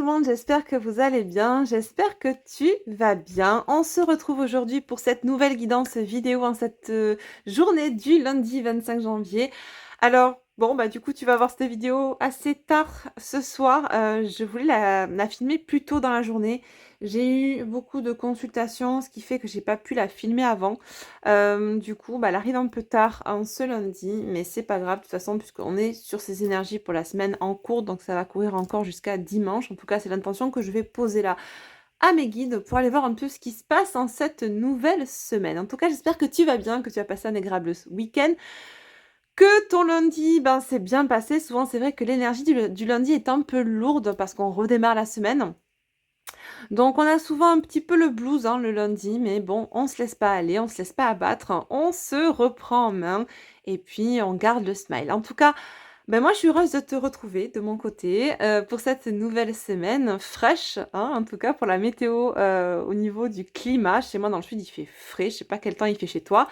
monde, j'espère que vous allez bien, j'espère que tu vas bien. On se retrouve aujourd'hui pour cette nouvelle guidance vidéo en cette journée du lundi 25 janvier. Alors, bon, bah du coup, tu vas voir cette vidéo assez tard ce soir. Je voulais la filmer plus tôt dans la journée. J'ai eu beaucoup de consultations, ce qui fait que j'ai pas pu la filmer avant. Du coup, bah, elle arrive un peu tard en ce lundi, mais c'est pas grave de toute façon puisqu'on est sur ces énergies pour la semaine en cours, donc ça va courir encore jusqu'à dimanche. En tout cas, c'est l'intention que je vais poser là à mes guides pour aller voir un peu ce qui se passe en cette nouvelle semaine. En tout cas, j'espère que tu vas bien, que tu as passé un agréable week-end, que ton lundi, ben, s'est bien passé. Souvent, c'est vrai que l'énergie du lundi est un peu lourde parce qu'on redémarre la semaine. Donc on a souvent un petit peu le blues hein, le lundi, mais bon, on se laisse pas aller, on se laisse pas abattre, on se reprend en main et puis on garde le smile. En tout cas, ben moi je suis heureuse de te retrouver de mon côté pour cette nouvelle semaine fraîche, hein, en tout cas pour la météo au niveau du climat. Chez moi dans le sud il fait frais, je sais pas quel temps il fait chez toi.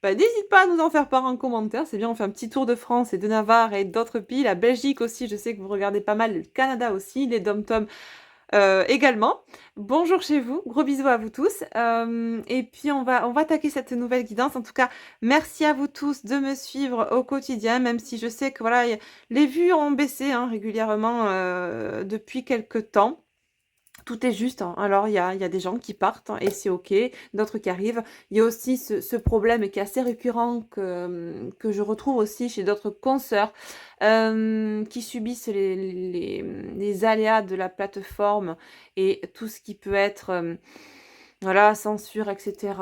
Ben, n'hésite pas à nous en faire part en commentaire, c'est bien, on fait un petit tour de France et de Navarre et d'autres pays, la Belgique aussi, je sais que vous regardez pas mal, le Canada aussi, les dom-toms également. Bonjour chez vous, gros bisous à vous tous. Et puis on va attaquer cette nouvelle guidance. En tout cas, merci à vous tous de me suivre au quotidien, même si je sais que voilà, les vues ont baissé hein, régulièrement depuis quelques temps. Tout est juste, hein. Alors il y a des gens qui partent hein, et c'est ok, d'autres qui arrivent. Il y a aussi ce problème qui est assez récurrent que je retrouve aussi chez d'autres consoeurs qui subissent les aléas de la plateforme et tout ce qui peut être voilà, censure, etc.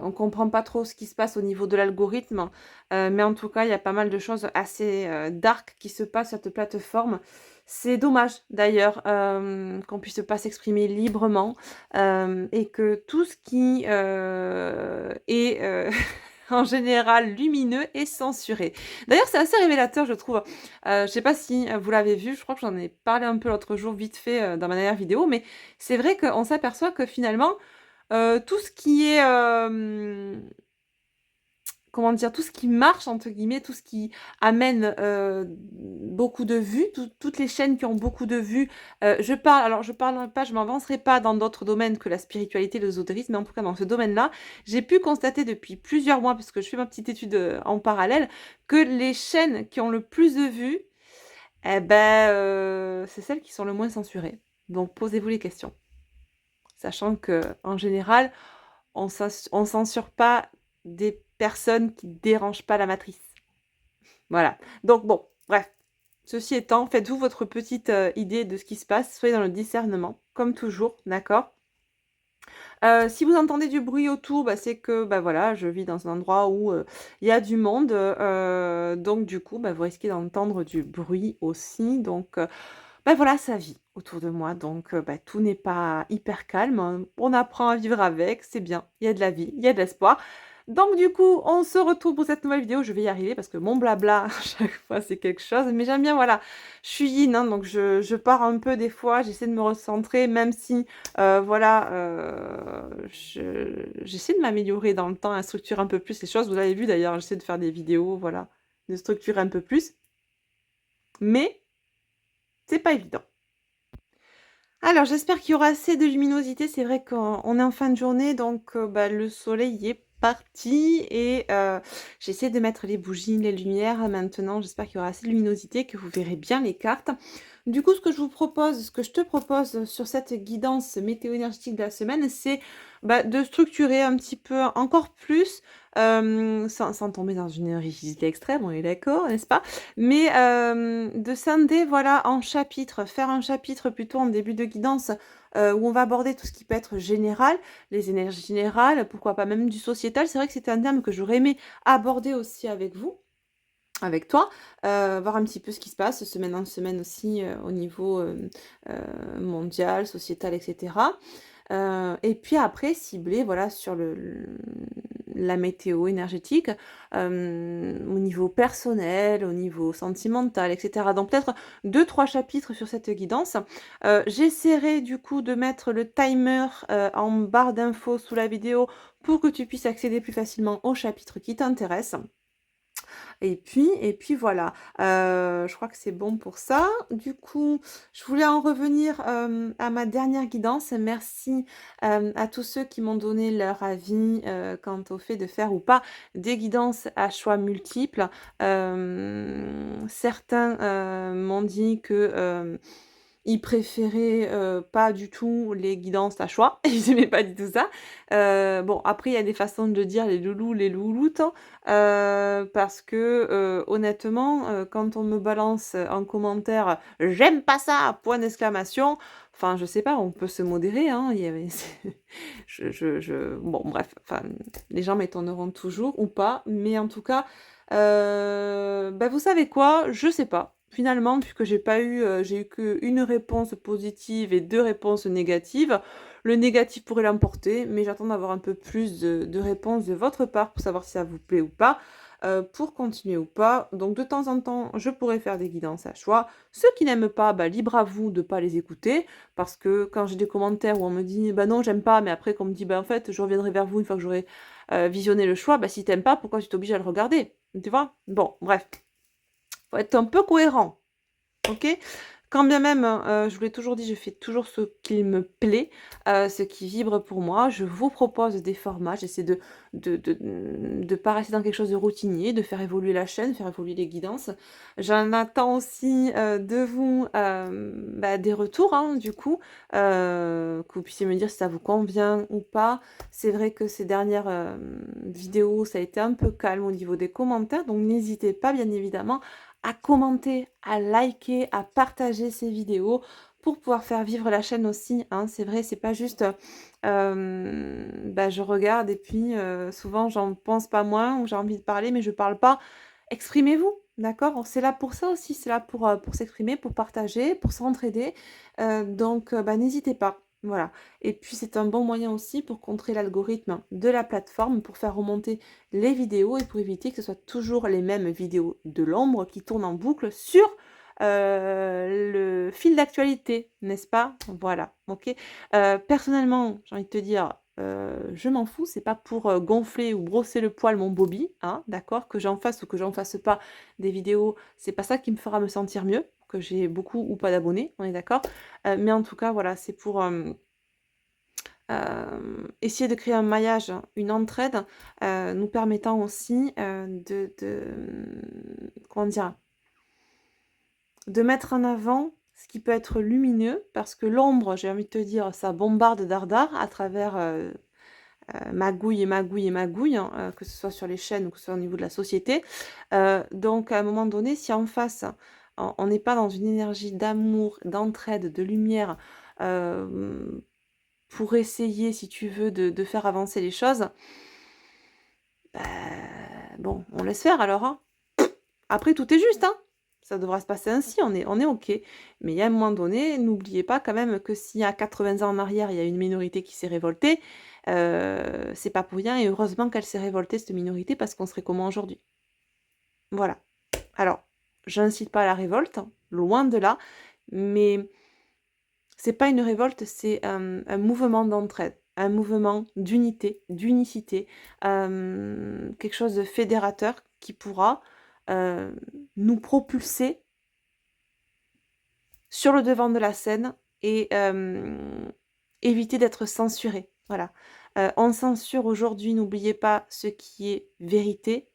On comprend pas trop ce qui se passe au niveau de l'algorithme, mais en tout cas, il y a pas mal de choses assez dark qui se passent sur cette plateforme. C'est dommage d'ailleurs qu'on puisse pas s'exprimer librement et que tout ce qui est en général lumineux est censuré. D'ailleurs, c'est assez révélateur, je trouve. Je sais pas si vous l'avez vu, je crois que j'en ai parlé un peu l'autre jour vite fait dans ma dernière vidéo, mais c'est vrai qu'on s'aperçoit que finalement, tout ce qui est comment dire? Tout ce qui «marche» entre guillemets, tout ce qui amène, beaucoup de vues, toutes les chaînes qui ont beaucoup de vues, je parlerai pas, je m'avancerai pas dans d'autres domaines que la spiritualité, l'ésotérisme, mais en tout cas dans ce domaine-là, j'ai pu constater depuis plusieurs mois, parce que je fais ma petite étude, en parallèle, que les chaînes qui ont le plus de vues et ben, c'est celles qui sont le moins censurées. Donc posez-vous les questions. Sachant qu'en général, on censure pas des personnes qui dérangent pas la matrice. Voilà. Donc bon, bref. Ceci étant, faites-vous votre petite idée de ce qui se passe. Soyez dans le discernement, comme toujours, d'accord? Si vous entendez du bruit autour, bah, c'est que bah, voilà, je vis dans un endroit où il y a du monde. Donc du coup, bah, vous risquez d'entendre du bruit aussi. Donc bah, voilà, ça vit autour de moi. Donc bah, tout n'est pas hyper calme, hein. On apprend à vivre avec, c'est bien. Il y a de la vie, il y a de l'espoir. Donc du coup, on se retrouve pour cette nouvelle vidéo. Je vais y arriver parce que mon blabla, à chaque fois, c'est quelque chose. Mais j'aime bien, voilà, je suis yin, hein, donc je pars un peu des fois. J'essaie de me recentrer, même si, voilà, j'essaie de m'améliorer dans le temps, à structurer un peu plus les choses. Vous l'avez vu d'ailleurs, j'essaie de faire des vidéos, voilà, de structurer un peu plus. Mais c'est pas évident. Alors, j'espère qu'il y aura assez de luminosité. C'est vrai qu'on est en fin de journée, donc bah, le soleil est parti et j'essaie de mettre les bougies, les lumières maintenant. J'espère qu'il y aura assez de luminosité, que vous verrez bien les cartes. Du coup, ce que je te propose sur cette guidance météo-énergétique de la semaine, c'est bah, de structurer un petit peu encore plus, sans tomber dans une rigidité extrême, on est d'accord, n'est-ce pas? Mais de scinder, voilà, en chapitres, faire un chapitre plutôt en début de guidance où on va aborder tout ce qui peut être général, les énergies générales, pourquoi pas même du sociétal. C'est vrai que c'était un terme que j'aurais aimé aborder aussi avec vous, avec toi, voir un petit peu ce qui se passe semaine en semaine aussi au niveau mondial, sociétal, etc. Et puis après, cibler voilà, sur la météo énergétique au niveau personnel, au niveau sentimental, etc. Donc peut-être 2-3 chapitres sur cette guidance. J'essaierai du coup de mettre le timer en barre d'infos sous la vidéo pour que tu puisses accéder plus facilement au chapitre qui t'intéresse. Et puis voilà. Je crois que c'est bon pour ça. Du coup, je voulais en revenir à ma dernière guidance. Merci à tous ceux qui m'ont donné leur avis quant au fait de faire ou pas des guidances à choix multiples. Certains m'ont dit que ils préféraient pas du tout les guidances à choix. Ils aimaient pas du tout ça. Bon, après, il y a des façons de dire les loulous, les louloutes, hein, parce que honnêtement, quand on me balance en commentaire j'aime pas ça, point d'exclamation, enfin, je sais pas, on peut se modérer, hein. Bon, bref, enfin, les gens m'étonneront toujours ou pas, mais en tout cas, bah, vous savez quoi? Je sais pas. Finalement, puisque j'ai eu qu'une réponse positive et 2 réponses négatives, le négatif pourrait l'emporter, mais j'attends d'avoir un peu plus de réponses de votre part pour savoir si ça vous plaît ou pas, pour continuer ou pas. Donc de temps en temps, je pourrais faire des guidances à choix. Ceux qui n'aiment pas, bah, libre à vous de pas les écouter, parce que quand j'ai des commentaires où on me dit: «Bah non, j'aime pas», mais après qu'on me dit: «Bah en fait, je reviendrai vers vous une fois que j'aurai, visionné le choix», bah si t'aimes pas, pourquoi tu t'obliges à le regarder? Tu vois? Bon, bref, faut être un peu cohérent. OK? Quand bien même, je vous l'ai toujours dit, je fais toujours ce qui me plaît, ce qui vibre pour moi. Je vous propose des formats, j'essaie de pas rester dans quelque chose de routinier, de faire évoluer la chaîne, faire évoluer les guidances. J'en attends aussi, de vous, bah, des retours, hein, du coup, que vous puissiez me dire si ça vous convient ou pas. C'est vrai que ces dernières, vidéos, ça a été un peu calme au niveau des commentaires, donc n'hésitez pas, bien évidemment, à commenter, à liker, à partager ces vidéos pour pouvoir faire vivre la chaîne aussi, hein. C'est vrai, c'est pas juste, bah, je regarde et puis, souvent j'en pense pas moins ou j'ai envie de parler mais je parle pas. Exprimez-vous, d'accord? C'est là pour ça aussi, c'est là pour s'exprimer, pour partager, pour s'entraider, donc bah, n'hésitez pas, voilà. Et puis c'est un bon moyen aussi pour contrer l'algorithme de la plateforme, pour faire remonter les vidéos et pour éviter que ce soit toujours les mêmes vidéos de l'ombre qui tournent en boucle sur, le fil d'actualité, n'est-ce pas? Voilà, OK? Personnellement, j'ai envie de te dire, je m'en fous, c'est pas pour, gonfler ou brosser le poil mon boby, hein, d'accord? Que j'en fasse ou que j'en fasse pas des vidéos, c'est pas ça qui me fera me sentir mieux, que j'ai beaucoup ou pas d'abonnés, on est d'accord? Mais en tout cas, voilà, c'est pour, essayer de créer un maillage, une entraide, nous permettant aussi, comment dire? De mettre en avant ce qui peut être lumineux parce que l'ombre, j'ai envie de te dire, ça bombarde dardard à travers, magouille et magouille et magouille, hein, que ce soit sur les chaînes ou que ce soit au niveau de la société. Donc à un moment donné, si en face, on n'est pas dans une énergie d'amour, d'entraide, de lumière, hem, pour essayer, si tu veux, de faire avancer les choses, bah, bon, on laisse faire alors, hein. Après tout est juste, hein. Ça devra se passer ainsi, on est OK. Mais il y a un moment donné, n'oubliez pas quand même que s'il y a 80 ans en arrière, il y a une minorité qui s'est révoltée, c'est pas pour rien et heureusement qu'elle s'est révoltée cette minorité parce qu'on serait comment aujourd'hui? Voilà. Alors, j'incite pas à la révolte, hein, loin de là, mais c'est pas une révolte, c'est un mouvement d'entraide, un mouvement d'unité, d'unicité, quelque chose de fédérateur qui pourra, heu, nous propulser sur le devant de la scène et éviter d'être censurés. Voilà. On censure aujourd'hui, n'oubliez pas ce qui est vérité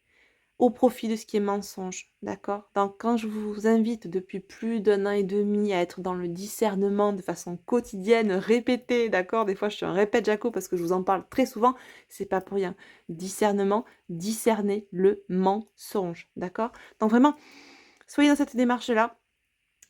au profit de ce qui est mensonge, d'accord? Donc quand je vous invite depuis plus d'un an et demi à être dans le discernement de façon quotidienne, répétée, d'accord? Des fois, je suis un répète Jaco parce que je vous en parle très souvent, c'est pas pour rien. Discernement, discerner le mensonge, d'accord? Donc vraiment, soyez dans cette démarche-là.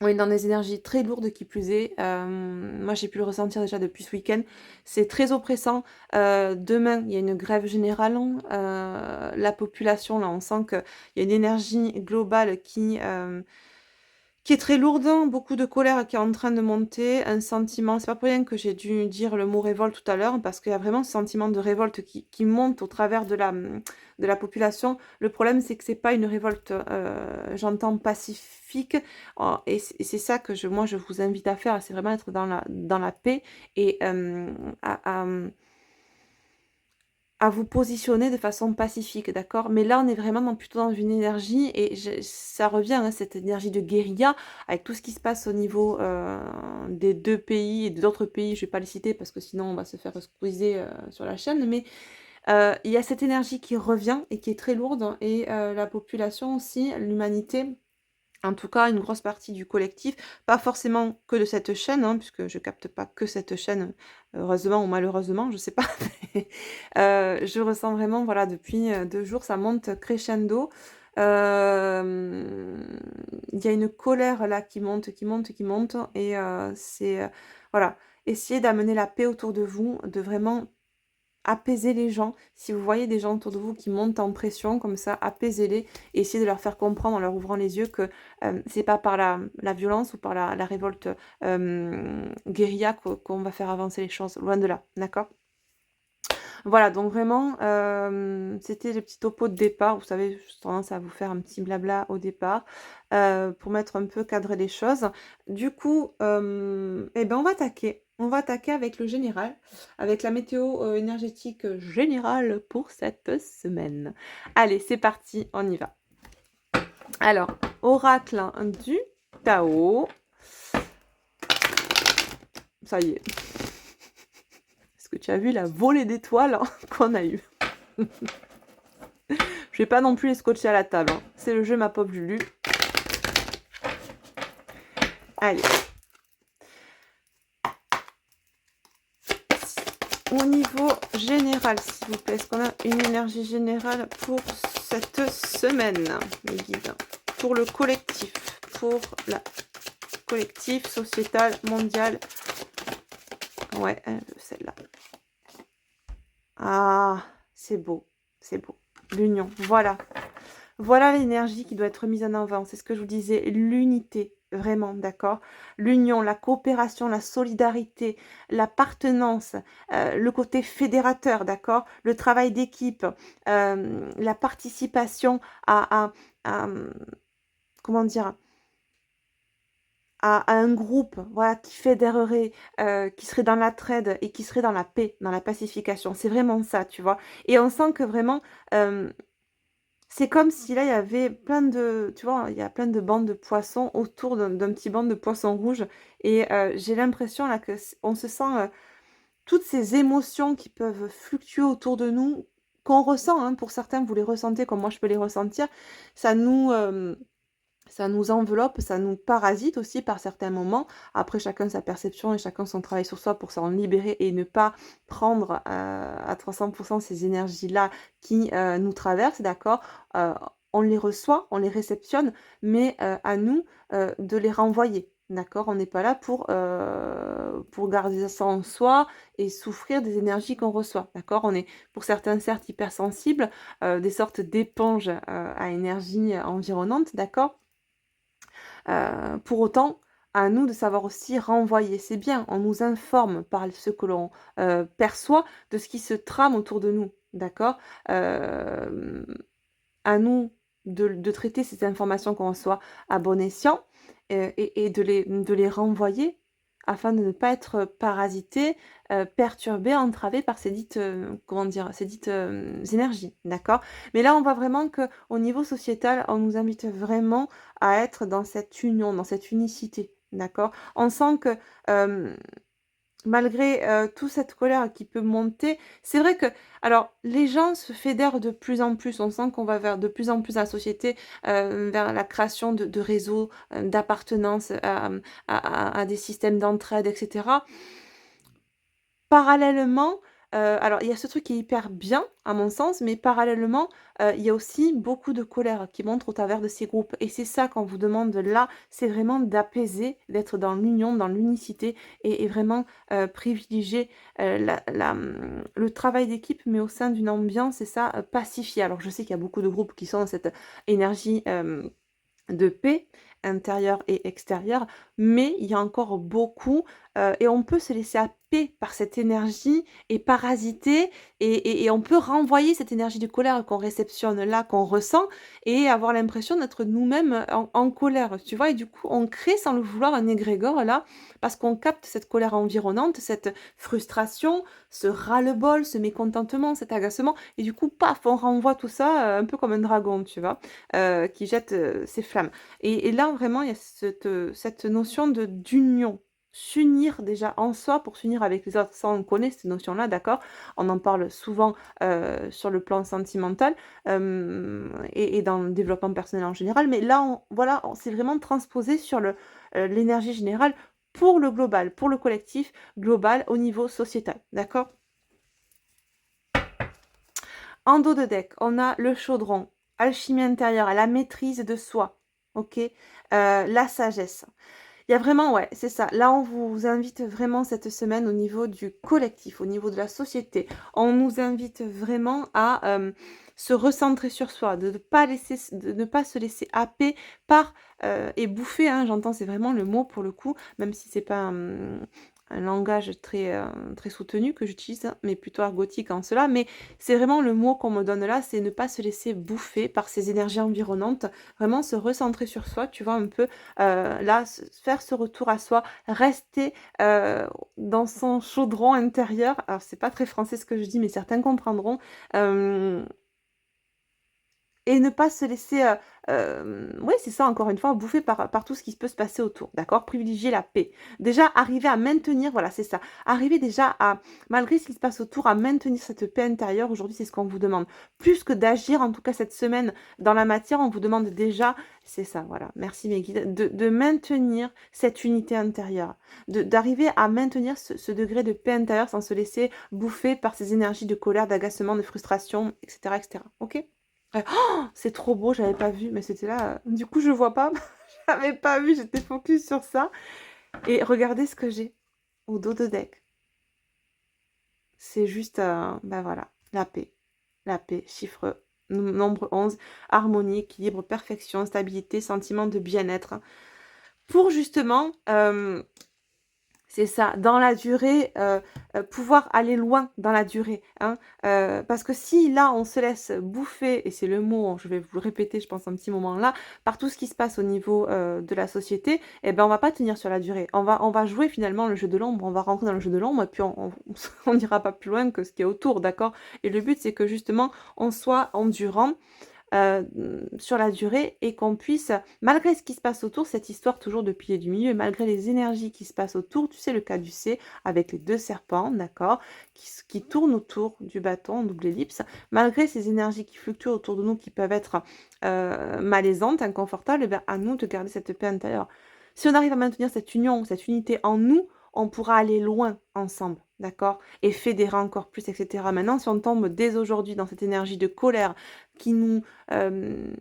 On est dans des énergies très lourdes qui plus est. Moi, j'ai pu le ressentir déjà depuis ce week-end. C'est très oppressant. Demain, il y a une grève générale. La population, là, on sent qu'il y a une énergie globale qui est très lourde, hein, beaucoup de colère qui est en train de monter, un sentiment c'est pas pour rien que j'ai dû dire le mot révolte tout à l'heure, parce qu'il y a vraiment ce sentiment de révolte qui monte au travers de la population. Le problème, c'est que c'est pas une révolte, j'entends pacifique, et c'est ça que moi je vous invite à faire, c'est vraiment être dans la paix et à à vous positionner de façon pacifique, d'accord? Mais là, on est vraiment plutôt dans une énergie et ça revient, hein, cette énergie de guérilla avec tout ce qui se passe au niveau des 2 pays et d'autres pays. Je vais pas les citer parce que sinon on va se faire squeezer sur la chaîne, mais il y a cette énergie qui revient et qui est très lourde et la population aussi, l'humanité, en tout cas, une grosse partie du collectif, pas forcément que de cette chaîne, hein, puisque je capte pas que cette chaîne, heureusement ou malheureusement, je sais pas. Mais, je ressens vraiment, voilà, depuis 2 jours, ça monte crescendo. Il y a une colère là qui monte, qui monte, qui monte, et c'est voilà, essayez d'amener la paix autour de vous, de vraiment apaiser les gens. Si vous voyez des gens autour de vous qui montent en pression comme ça, apaisez-les et essayez de leur faire comprendre en leur ouvrant les yeux que c'est pas par la violence ou par la révolte guérilla qu'on va faire avancer les choses. Loin de là, d'accord? Voilà, donc vraiment, c'était le petit topo de départ. Vous savez, j'ai tendance à vous faire un petit blabla au départ, pour mettre un peu cadrer les choses. Du coup, et ben, on va attaquer. On va attaquer avec le général, avec la météo, énergétique, générale pour cette semaine. Allez, c'est parti, on y va. Alors, oracle du Tao. Ça y est. Est-ce que tu as vu la volée d'étoiles qu'on a eue? Je vais pas non plus les scotcher à la table, hein. C'est le jeu, ma pauvre Lulu. Allez. Au niveau général, s'il vous plaît, est-ce qu'on a une énergie générale pour cette semaine, les guides? Pour le collectif, pour la collectif, sociétal, mondial. Ouais, celle-là. Ah, c'est beau, c'est beau. L'union, voilà. Voilà l'énergie qui doit être mise en avant. C'est ce que je vous disais, l'unité, vraiment, d'accord? L'union, la coopération, la solidarité, l'appartenance, le côté fédérateur, d'accord? Le travail d'équipe, la participation à, comment dire? À un groupe, voilà, qui fédérerait, qui serait dans la trêve et qui serait dans la paix, dans la pacification. C'est vraiment ça, tu vois? Et on sent que vraiment, c'est comme si là, il y avait plein de tu vois, il y a plein de bandes de poissons autour d'un petit banc de poissons rouges et j'ai l'impression là que on se sent, toutes ces émotions qui peuvent fluctuer autour de nous, qu'on ressent, hein. Pour certains, vous les ressentez comme moi je peux les ressentir. Ça nous, ça nous enveloppe, ça nous parasite aussi par certains moments. Après, chacun sa perception et chacun son travail sur soi pour s'en libérer et ne pas prendre à 300% ces énergies-là qui nous traversent, d'accord? On les reçoit, on les réceptionne, mais à nous de les renvoyer. D'accord? On n'est pas là pour garder ça en soi et souffrir des énergies qu'on reçoit. D'accord? On est pour certains certes hypersensibles, des sortes d'éponges à énergie environnante, d'accord? Pour autant, à nous de savoir aussi renvoyer. C'est bien, on nous informe par ce que l'on perçoit de ce qui se trame autour de nous, d'accord? Hem, à nous de traiter ces informations qu'on reçoit à bon escient, et de les renvoyer afin de ne pas être parasité, perturbé, entravé par ces dites, comment dire? Ces dites, énergies, d'accord? Mais là, on voit vraiment qu'au niveau sociétal, on nous invite vraiment à être dans cette union, dans cette unicité, d'accord? On sent que, hem malgré, toute cette colère qui peut monter, c'est vrai que alors les gens se fédèrent de plus en plus. On sent qu'on va vers de plus en plus dans la société, vers la création de réseaux, d'appartenance à des systèmes d'entraide et cetera. Parallèlement, alors il y a ce truc qui est hyper bien à mon sens, mais parallèlement, il y a aussi beaucoup de colère qui montre au travers de ces groupes et c'est ça qu'on vous demande là, c'est vraiment d'apaiser, d'être dans l'union, dans l'unicité et vraiment, privilégier, le travail d'équipe, mais au sein d'une ambiance et ça, pacifiée. Alors je sais qu'il y a beaucoup de groupes qui sont dans cette énergie, de paix intérieure et extérieure, mais il y a encore beaucoup, et on peut se laisser happé par cette énergie et parasité et on peut renvoyer cette énergie de colère qu'on réceptionne là, qu'on ressent et avoir l'impression d'être nous-mêmes en colère, tu vois? Et du coup, on crée sans le vouloir un égrégore là, parce qu'on capte cette colère environnante, cette frustration, ce ras-le-bol, ce mécontentement, cet agacement et du coup, paf, on renvoie tout ça, un peu comme un dragon, tu vois? Qui jette, ses flammes et là, vraiment, il y a cette notion d'union. S'unir déjà en soi pour s'unir avec les autres. Ça, on connaît cette notion-là, d'accord? On en parle souvent, sur le plan sentimental, et dans le développement personnel en général, mais là, voilà, on c'est vraiment transposé sur l'énergie générale pour le global, pour le collectif global au niveau sociétal, d'accord? En dos de deck, on a le chaudron, alchimie intérieure, la maîtrise de soi, OK? La sagesse. Il y a vraiment ouais, c'est ça. Là, on vous invite vraiment cette semaine au niveau du collectif, au niveau de la société. On nous invite vraiment à, se recentrer sur soi, de ne pas se laisser happer par, et bouffer, hein, j'entends, c'est vraiment le mot pour le coup, même si c'est pas, un langage très soutenu que j'utilise, hein, mais plutôt ergotique en cela. Mais c'est vraiment le mot qu'on me donne là, c'est ne pas se laisser bouffer par ces énergies environnantes, vraiment se recentrer sur soi, tu vois? Un peu, là, faire ce retour à soi, rester, dans son chaudron intérieur. Alors c'est pas très français ce que je dis, mais certains comprendront. Hem Et ne pas se laisser, ouais, c'est ça, encore une fois, bouffer par tout ce qui peut se passer autour, d'accord? Privilégier la paix. Déjà, arriver à maintenir voilà, c'est ça. Arriver déjà à, malgré ce qui se passe autour, à maintenir cette paix intérieure. Aujourd'hui, c'est ce qu'on vous demande. Plus que d'agir, en tout cas cette semaine, dans la matière, on vous demande déjà c'est ça, voilà, merci mes guides, de maintenir cette unité intérieure, d'arriver à maintenir ce degré de paix intérieure sans se laisser bouffer par ces énergies de colère, d'agacement, de frustration et cetera et cetera. OK? C'est trop beau, j'avais pas vu, mais c'était là, du coup je vois pas. J'avais pas vu, j'étais focus sur ça et regardez ce que j'ai au dos de deck. C'est juste, bah, voilà, la paix, chiffre nombre 11, harmonie, équilibre, perfection, stabilité, sentiment de bien-être. Pour justement, c'est ça, dans la durée, pouvoir aller loin dans la durée, hein. Parce que si là, on se laisse bouffer et c'est le mot, je vais vous le répéter, je pense un petit moment là, par tout ce qui se passe au niveau, de la société et ben, on va pas tenir sur la durée. On va jouer finalement le jeu de l'ombre, on va rentrer dans le jeu de l'ombre et puis on n'ira pas plus loin que ce qui est autour, d'accord? Et le but, c'est que justement, on soit endurant, sur la durée et qu'on puisse, malgré ce qui se passe autour, cette histoire toujours de pilier du milieu, malgré les énergies qui se passent autour, tu sais le caducée avec les 2 serpents, d'accord? Qui tournent autour du bâton en double ellipse. Malgré ces énergies qui fluctuent autour de nous, qui peuvent être, malaisantes, inconfortables et ben, à nous de garder cette paix intérieure. Si on arrive à maintenir cette union, cette unité en nous, on pourra aller loin ensemble, d'accord? Et fédérer encore plus et cetera. Maintenant, si on tombe dès aujourd'hui dans cette énergie de colère qui nous, hem,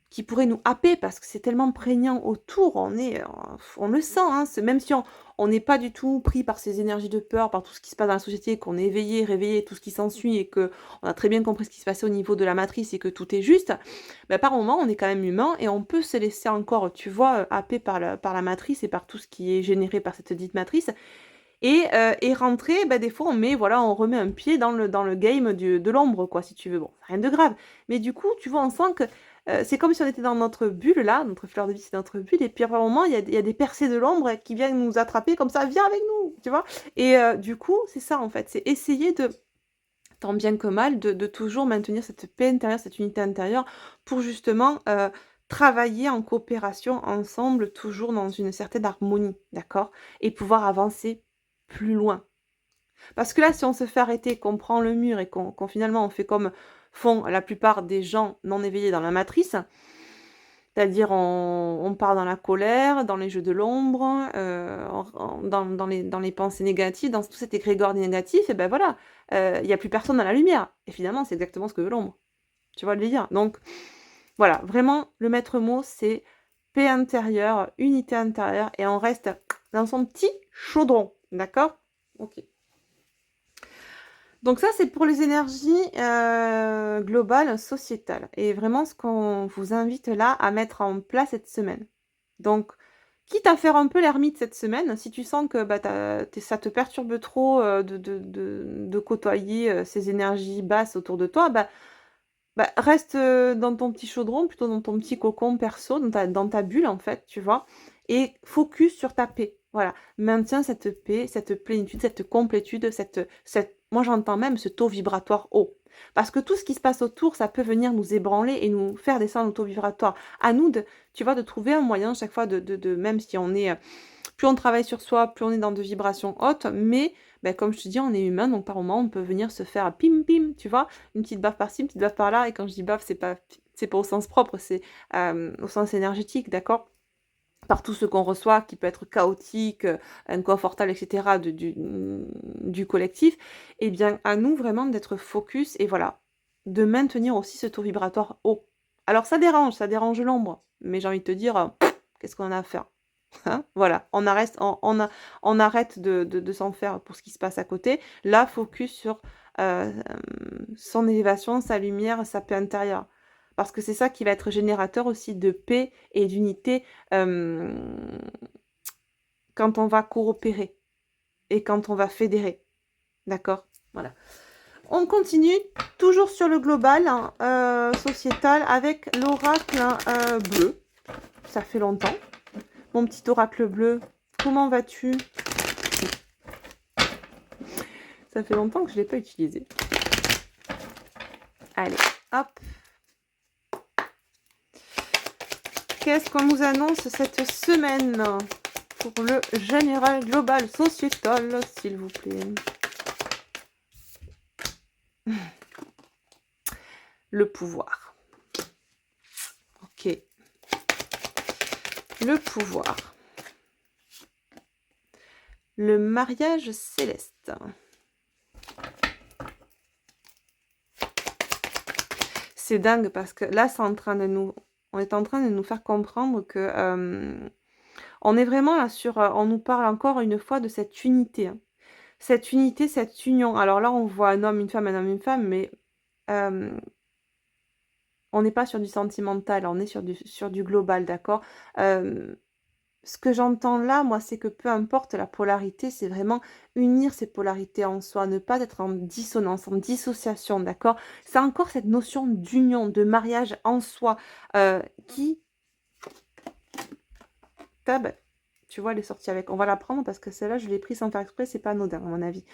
qui pourrait nous happer parce que c'est tellement prégnant autour, on le sent, hein, même si on n'est pas du tout pris par ces énergies de peur, par tout ce qui se passe dans la société, qu'on est éveillé, réveillé, tout ce qui s'ensuit et qu'on a très bien compris ce qui se passait au niveau de la matrice et que tout est juste, bah, par moment, on est quand même humain et on peut se laisser encore, tu vois, happer par la matrice et par tout ce qui est généré par cette dite matrice et rentrer, bah, des fois, on remet un pied dans le game de l'ombre, quoi, si tu veux. Bon, rien de grave. Mais du coup, tu vois, on sent que, c'est comme si on était dans notre bulle là, notre fleur de vie, c'est notre bulle et puis après un moment, il y a des percées de l'ombre qui viennent nous attraper comme ça: «Viens avec nous!» tu vois? Et du coup, c'est ça, en fait, c'est essayer de, tant bien que mal, de toujours maintenir cette paix intérieure, cette unité intérieure pour justement, travailler en coopération ensemble, toujours dans une certaine harmonie, d'accord? Et pouvoir avancer plus loin. Parce que là, si on se fait arrêter, qu'on prend le mur et qu'on finalement on fait comme font la plupart des gens non éveillés dans la matrice, c'est-à-dire on part dans la colère, dans les jeux de l'ombre, dans les pensées négatives, dans tout cet égrégore négatif et ben voilà, il y a plus personne dans la lumière et finalement c'est exactement ce que veut l'ombre. Tu vois le délire? Donc voilà, vraiment le maître mot c'est paix intérieure, unité intérieure et on reste dans son petit chaudron, d'accord? OK. Donc ça, c'est pour les énergies, globales, sociétales et vraiment ce qu'on vous invite là à mettre en place cette semaine. Donc quitte à faire un peu l'ermite cette semaine, si tu sens que, bah, ça te perturbe trop, de côtoyer, ces énergies basses autour de toi, bah, reste, dans ton petit chaudron, plutôt dans ton petit cocon perso, dans ta bulle, en fait, tu vois? Et focus sur ta paix. Voilà. Maintiens cette paix, cette plénitude, cette complétude, cette moi, j'entends même ce taux vibratoire haut. Parce que tout ce qui se passe autour, ça peut venir nous ébranler et nous faire descendre le taux vibratoire. À nous de tu vois, de trouver un moyen chaque fois de même si on est, plus on travaille sur soi, plus on est dans de vibrations hautes, mais bah, comme je te dis, on est humain, donc par moment, on peut venir se faire pim pim, tu vois? Une petite baffe par-ci, une petite baffe par-là, et quand je dis baffe, c'est pas au sens propre, c'est, au sens énergétique, d'accord? Par tout ce qu'on reçoit qui peut être chaotique, inconfortable et cetera du collectif, eh bien, à nous vraiment d'être focus et voilà, de maintenir aussi ce taux vibratoire haut. Alors ça dérange l'ombre, mais j'ai envie de te dire, qu'est-ce qu'on a à faire? Hein? Voilà, on arrête de s'en faire pour ce qui se passe à côté. Là, focus sur, son élévation, sa lumière, sa paix intérieure. Parce que c'est ça qui va être générateur aussi de paix et d'unité, hem, quand on va coopérer et quand on va fédérer. D'accord? Voilà. On continue, toujours sur le global, hein, sociétal, avec l'oracle, bleu. Ça fait longtemps. Mon petit oracle bleu, comment vas-tu? Ça fait longtemps que je ne l'ai pas utilisé. Allez, hop. Qu'est-ce qu'on nous annonce cette semaine pour le général global sociétal, s'il vous plaît? Le pouvoir. Ok. Le pouvoir. Le mariage céleste. C'est dingue parce que là, on est en train de nous faire comprendre que on est vraiment là on nous parle encore une fois de cette unité, hein. Cette unité, cette union. Alors là, on voit un homme, une femme, mais hem, on n'est pas sur du sentimental, on est sur du global, d'accord? Hem, Ce que j'entends là, moi, c'est que peu importe la polarité, c'est vraiment unir ces polarités en soi, ne pas être en dissonance, en dissociation, d'accord? C'est encore cette notion d'union, de mariage en soi, qui bah, tu vois, elle est sortie avec. On va la prendre parce que celle-là, je l'ai prise sans faire exprès, c'est pas anodin à mon avis.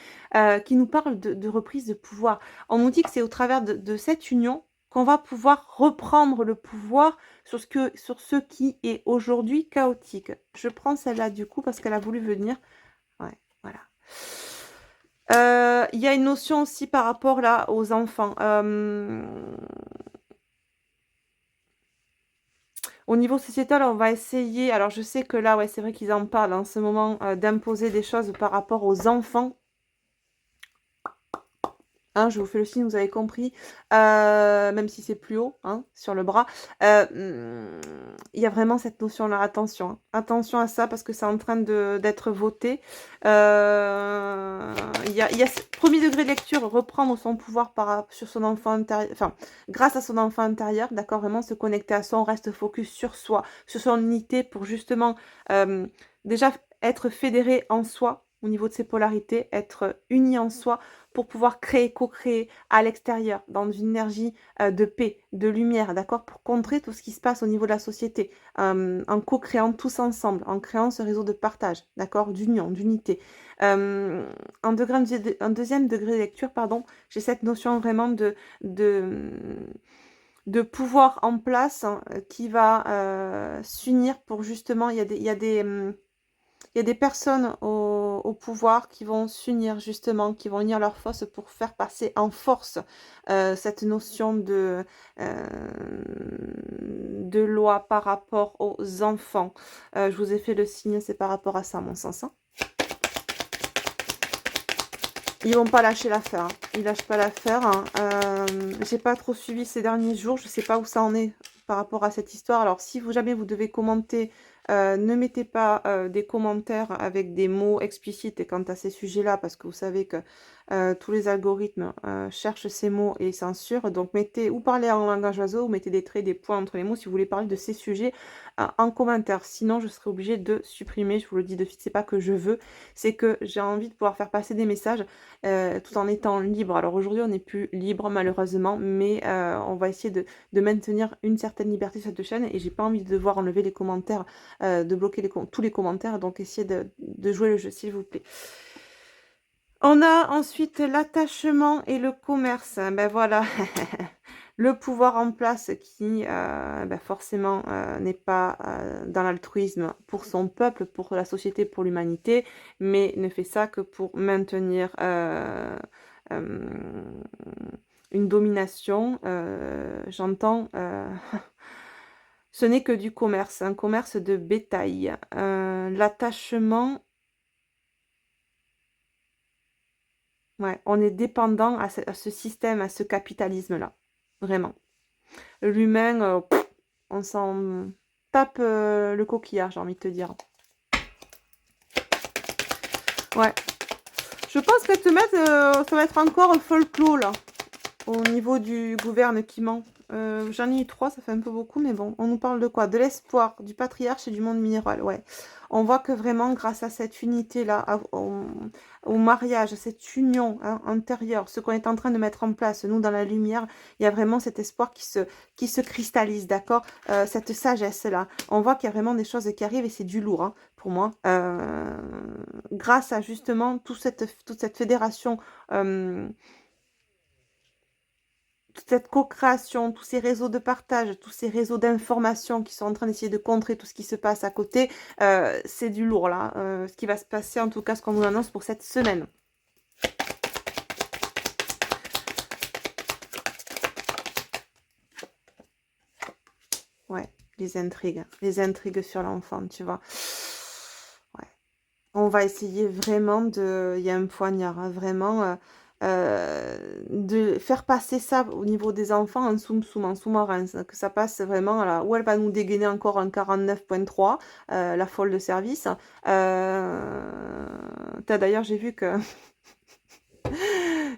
Qui nous parle de reprise de pouvoir. On nous dit que c'est au travers de cette union qu'on va pouvoir reprendre le pouvoir sur ce qui est aujourd'hui chaotique. Je prends celle-là du coup parce qu'elle a voulu venir. Ouais, voilà. Il y a une notion aussi par rapport là aux enfants. Au niveau sociétal, on va essayer alors je sais que là, ouais, c'est vrai qu'ils en parlent en ce moment, d'imposer des choses par rapport aux enfants. Hein, je vous fais le signe, vous avez compris, même si c'est plus haut, hein, sur le bras. Il y a vraiment cette notion-là, attention, hein. Attention à ça parce que c'est en train d'être voté. Il y a ce 1er degré de lecture, reprendre son pouvoir sur son enfant intérieur, enfin, grâce à son enfant intérieur, d'accord? Vraiment se connecter à soi, on reste focus sur soi, sur son unité pour justement, déjà être fédéré en soi, au niveau de ses polarités, être uni en soi pour pouvoir créer, co-créer à l'extérieur, dans une énergie, de paix, de lumière, d'accord? Pour contrer tout ce qui se passe au niveau de la société, en co-créant tous ensemble, en créant ce réseau de partage, d'accord? D'union, d'unité. En 2e degré de lecture, pardon, j'ai cette notion vraiment de, de pouvoir en place, hein, qui va, s'unir pour justement il y a des personnes au pouvoir qui vont s'unir justement, qui vont unir leurs forces pour faire passer en force, cette notion de loi par rapport aux enfants. Je vous ai fait le signe, c'est par rapport à ça à mon sens, hein. Ils vont pas lâcher l'affaire, hein. Ils lâchent pas l'affaire, hein. J'ai pas trop suivi ces derniers jours, je sais pas où ça en est par rapport à cette histoire. Alors si jamais vous devez commenter, ne mettez pas, des commentaires avec des mots explicites quant à ces sujets-là parce que vous savez que, tous les algorithmes cherchent ces mots et censurent. Donc mettez, ou parlez en langage oiseau, ou mettez des traits, des points entre les mots si vous voulez parler de ces sujets en commentaire. Sinon, je serai obligée de supprimer, je vous le dis de suite, c'est pas que je veux, c'est que j'ai envie de pouvoir faire passer des messages tout en étant libre. Alors aujourd'hui, on n'est plus libre malheureusement, mais on va essayer de maintenir une certaine liberté sur cette chaîne et j'ai pas envie de devoir enlever les commentaires, de bloquer tous les commentaires, donc essayez de jouer le jeu s'il vous plaît. On a ensuite l'attachement et le commerce. Ben voilà, le pouvoir en place qui ben forcément n'est pas dans l'altruisme pour son peuple, pour la société, pour l'humanité, mais ne fait ça que pour maintenir une domination. J'entends, ce n'est que du commerce, un commerce de bétail. L'attachement... Ouais, on est dépendant à ce système, à ce capitalisme-là. Vraiment. L'humain, on s'en tape le coquillard, j'ai envie de te dire. Ouais. Je pense que te mettre, ça va être encore folklore, là. Au niveau du gouverne qui ment. J'en ai eu 3, ça fait un peu beaucoup, mais bon. On nous parle de quoi? De l'espoir, du patriarche et du monde minéral, ouais. On voit que vraiment, grâce à cette unité-là, au mariage, à cette union intérieure, ce qu'on est en train de mettre en place, nous, dans la lumière, il y a vraiment cet espoir qui se cristallise, d'accord? Cette sagesse-là. On voit qu'il y a vraiment des choses qui arrivent et c'est du lourd, hein, pour moi. Grâce à, justement, toute cette fédération... toute cette co-création, tous ces réseaux de partage, tous ces réseaux d'information qui sont en train d'essayer de contrer tout ce qui se passe à côté, c'est du lourd là. Ce qui va se passer, en tout cas ce qu'on nous annonce pour cette semaine. Ouais, les intrigues sur l'enfant, tu vois. Ouais. On va essayer vraiment de... Il y a un poignard, hein, vraiment... de faire passer ça au niveau des enfants en soum-soum, en sous-marin, que ça passe vraiment à la... Ou elle va nous dégainer encore un 49.3, la folle de service. D'ailleurs, j'ai vu que...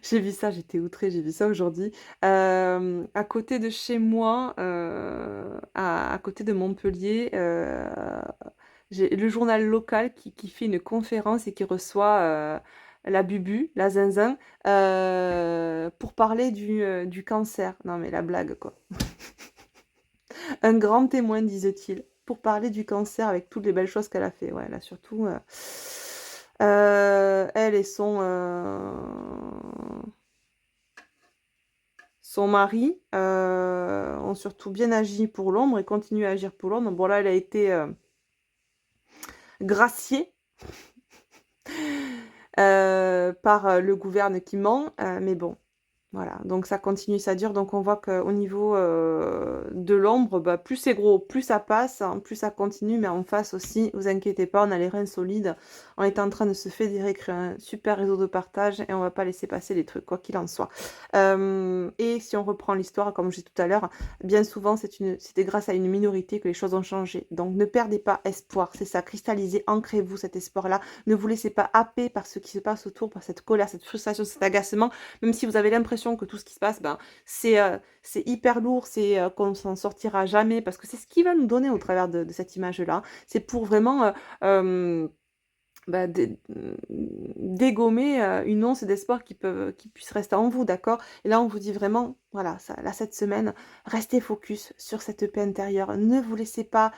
j'ai vu ça, j'étais outrée, j'ai vu ça aujourd'hui. À côté de chez moi, à côté de Montpellier, j'ai le journal local qui fait une conférence et qui reçoit la Bubu, la Zinzin, pour parler du cancer. Non mais la blague quoi. Un grand témoin, disent-ils, pour parler du cancer avec toutes les belles choses qu'elle a fait. Ouais, là surtout, elle et son mari ont surtout bien agi pour l'ombre et continuent à agir pour l'ombre. Bon là, elle a été graciée par le gouverne qui ment, mais bon, voilà, donc ça continue, ça dure. Donc on voit qu'au niveau de l'ombre, bah, plus c'est gros, plus ça passe, hein, plus ça continue. Mais en face aussi, vous inquiétez pas, on a les reins solides. On est en train de se fédérer, créer un super réseau de partage et on va pas laisser passer les trucs, quoi qu'il en soit. Et si on reprend l'histoire, comme je disais tout à l'heure, bien souvent c'était grâce à une minorité que les choses ont changé. Donc ne perdez pas espoir, c'est ça, cristallisez, ancrez-vous cet espoir-là. Ne vous laissez pas happer par ce qui se passe autour, par cette colère, cette frustration, cet agacement. Même si vous avez l'impression que tout ce qui se passe, ben, c'est hyper lourd, c'est qu'on s'en sortira jamais, parce que c'est ce qu'il va nous donner au travers de cette image-là. C'est pour vraiment bah, dégommer une once d'espoir qui puisse rester en vous, d'accord? Et là, on vous dit vraiment, voilà, ça, là, cette semaine, restez focus sur cette paix intérieure. Ne vous laissez pas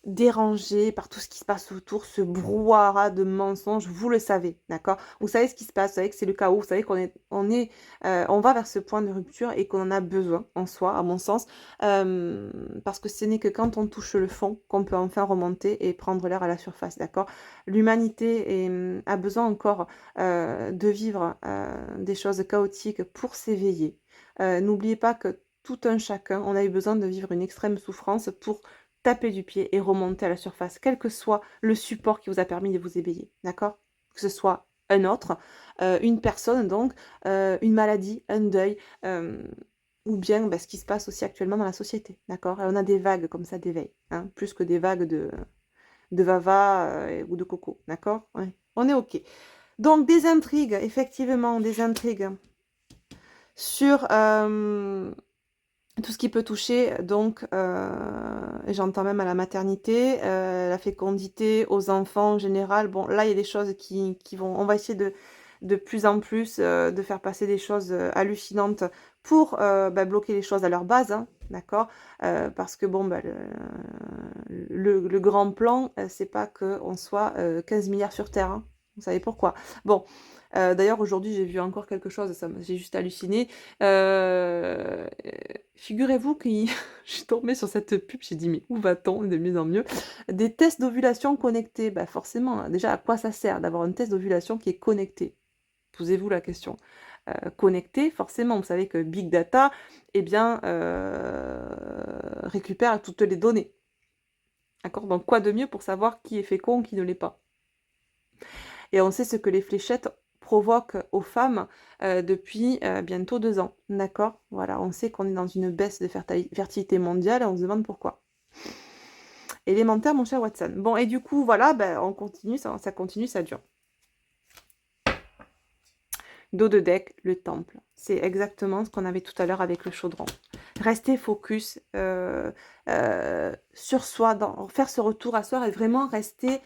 dérangé par tout ce qui se passe autour, ce brouhaha de mensonges, vous le savez, d'accord? Vous savez ce qui se passe, vous savez que c'est le chaos, vous savez on va vers ce point de rupture et qu'on en a besoin en soi, à mon sens, parce que ce n'est que quand on touche le fond qu'on peut enfin remonter et prendre l'air à la surface, d'accord? L'humanité a besoin encore de vivre des choses chaotiques pour s'éveiller. N'oubliez pas que tout un chacun, on a eu besoin de vivre une extrême souffrance pour taper du pied et remonter à la surface, quel que soit le support qui vous a permis de vous éveiller, d'accord? Que ce soit un autre, une personne donc, une maladie, un deuil, ou bien bah, ce qui se passe aussi actuellement dans la société, d'accord? On a des vagues comme ça d'éveil, hein, plus que des vagues de vava ou de coco, d'accord? Ouais. On est OK. Donc, des intrigues, effectivement, des intrigues sur tout ce qui peut toucher, donc, et j'entends même à la maternité, la fécondité, aux enfants en général. Bon, là, il y a des choses qui vont... On va essayer de plus en plus de faire passer des choses hallucinantes pour bah, bloquer les choses à leur base, hein, d'accord? Parce que, bon, bah, le grand plan, c'est pas qu'on soit 15 milliards sur Terre, hein. Vous savez pourquoi? Bon, d'ailleurs, aujourd'hui, j'ai vu encore quelque chose, j'ai juste halluciné. Figurez-vous que je suis tombée sur cette pub, j'ai dit mais où va-t-on de mieux en mieux? Des tests d'ovulation connectés. Bah forcément, hein, déjà à quoi ça sert d'avoir un test d'ovulation qui est connecté? Posez-vous la question. Connecté, forcément, vous savez que Big Data, eh bien, récupère toutes les données. D'accord? Donc quoi de mieux pour savoir qui est fécond, qui ne l'est pas? Et on sait ce que les fléchettes provoquent aux femmes depuis bientôt 2 ans. D'accord? Voilà, on sait qu'on est dans une baisse de fertilité mondiale et on se demande pourquoi. Élémentaire, mon cher Watson. Bon, et du coup, voilà, ben, on continue, ça continue, ça dure. Dos de deck, le temple. C'est exactement ce qu'on avait tout à l'heure avec le chaudron. Rester focus sur soi, faire ce retour à soi et vraiment rester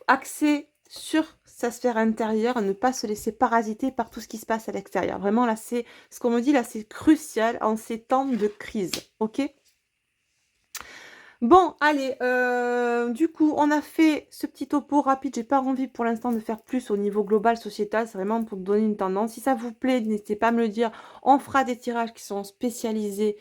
axé sur sa sphère intérieure, ne pas se laisser parasiter par tout ce qui se passe à l'extérieur. Vraiment, là, c'est ce qu'on me dit, là, c'est crucial en ces temps de crise, ok? Bon, allez, du coup, on a fait ce petit topo rapide. J'ai pas envie pour l'instant de faire plus au niveau global, sociétal. C'est vraiment pour donner une tendance. Si ça vous plaît, n'hésitez pas à me le dire. On fera des tirages qui sont spécialisés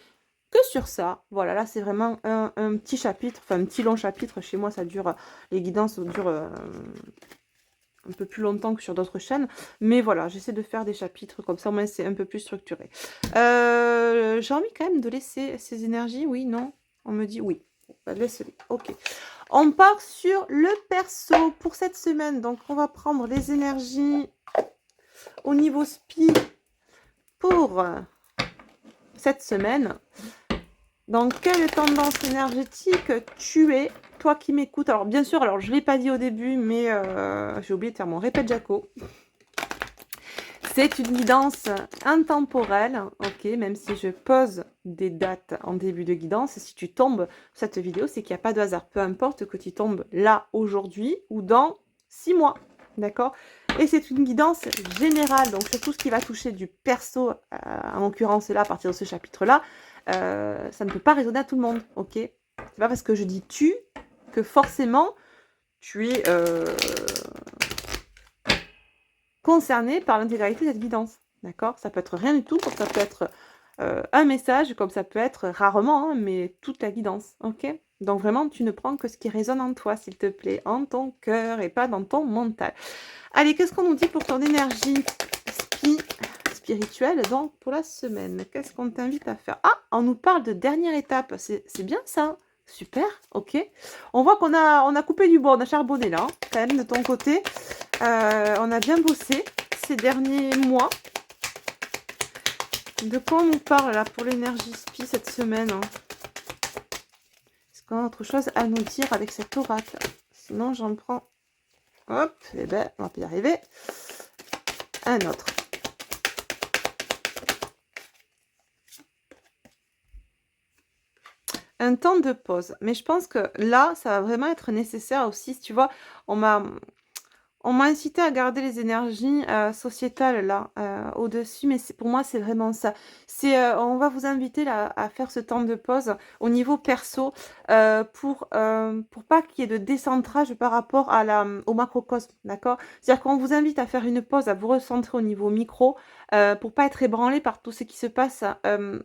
que sur ça. Voilà, là, c'est vraiment un petit chapitre, enfin un petit long chapitre. Chez moi, ça dure, les guidances durent un peu plus longtemps que sur d'autres chaînes. Mais voilà, j'essaie de faire des chapitres comme ça, au moins c'est un peu plus structuré. J'ai envie quand même de laisser ces énergies, oui, non? On me dit oui. Bah, laisse-les, ok. On part sur le perso pour cette semaine. Donc, on va prendre les énergies au niveau spi pour cette semaine. Dans quelle tendance énergétique tu es, toi qui m'écoutes? Alors, bien sûr, alors je ne l'ai pas dit au début, mais j'ai oublié de faire mon répète Jaco. C'est une guidance intemporelle, ok, même si je pose des dates en début de guidance. Si tu tombes sur cette vidéo, c'est qu'il n'y a pas de hasard. Peu importe que tu tombes là, aujourd'hui, ou dans 6 mois, d'accord? Et c'est une guidance générale, donc c'est tout ce qui va toucher du perso, en l'occurrence là, à partir de ce chapitre-là, ça ne peut pas résonner à tout le monde, ok? C'est pas parce que je dis tu que forcément tu es concerné par l'intégralité de cette guidance, d'accord? Ça peut être rien du tout, comme ça peut être un message, comme ça peut être rarement, hein, mais toute la guidance, ok? Donc vraiment, tu ne prends que ce qui résonne en toi, s'il te plaît, en ton cœur et pas dans ton mental. Allez, qu'est-ce qu'on nous dit pour ton énergie spirituelle, donc pour la semaine? Qu'est-ce qu'on t'invite à faire? Ah, on nous parle de dernière étape, c'est bien ça. Super, ok. On voit qu'on a coupé du bois, on a charbonné là, hein, quand même de ton côté. On a bien bossé ces derniers mois. De quoi on nous parle là pour l'énergie spi cette semaine, hein? Est-ce qu'on a autre chose à nous dire avec cet oracle? Sinon j'en prends, hop, et ben on va y arriver. Un autre. Un temps de pause. Mais je pense que là, ça va vraiment être nécessaire aussi. Tu vois, on m'a incité à garder les énergies sociétales là, au-dessus. Mais pour moi, c'est vraiment ça. On va vous inviter là, à faire ce temps de pause au niveau perso pour pas qu'il y ait de décentrage par rapport au macrocosme. D'accord? C'est-à-dire qu'on vous invite à faire une pause, à vous recentrer au niveau micro pour pas être ébranlé par tout ce qui se passe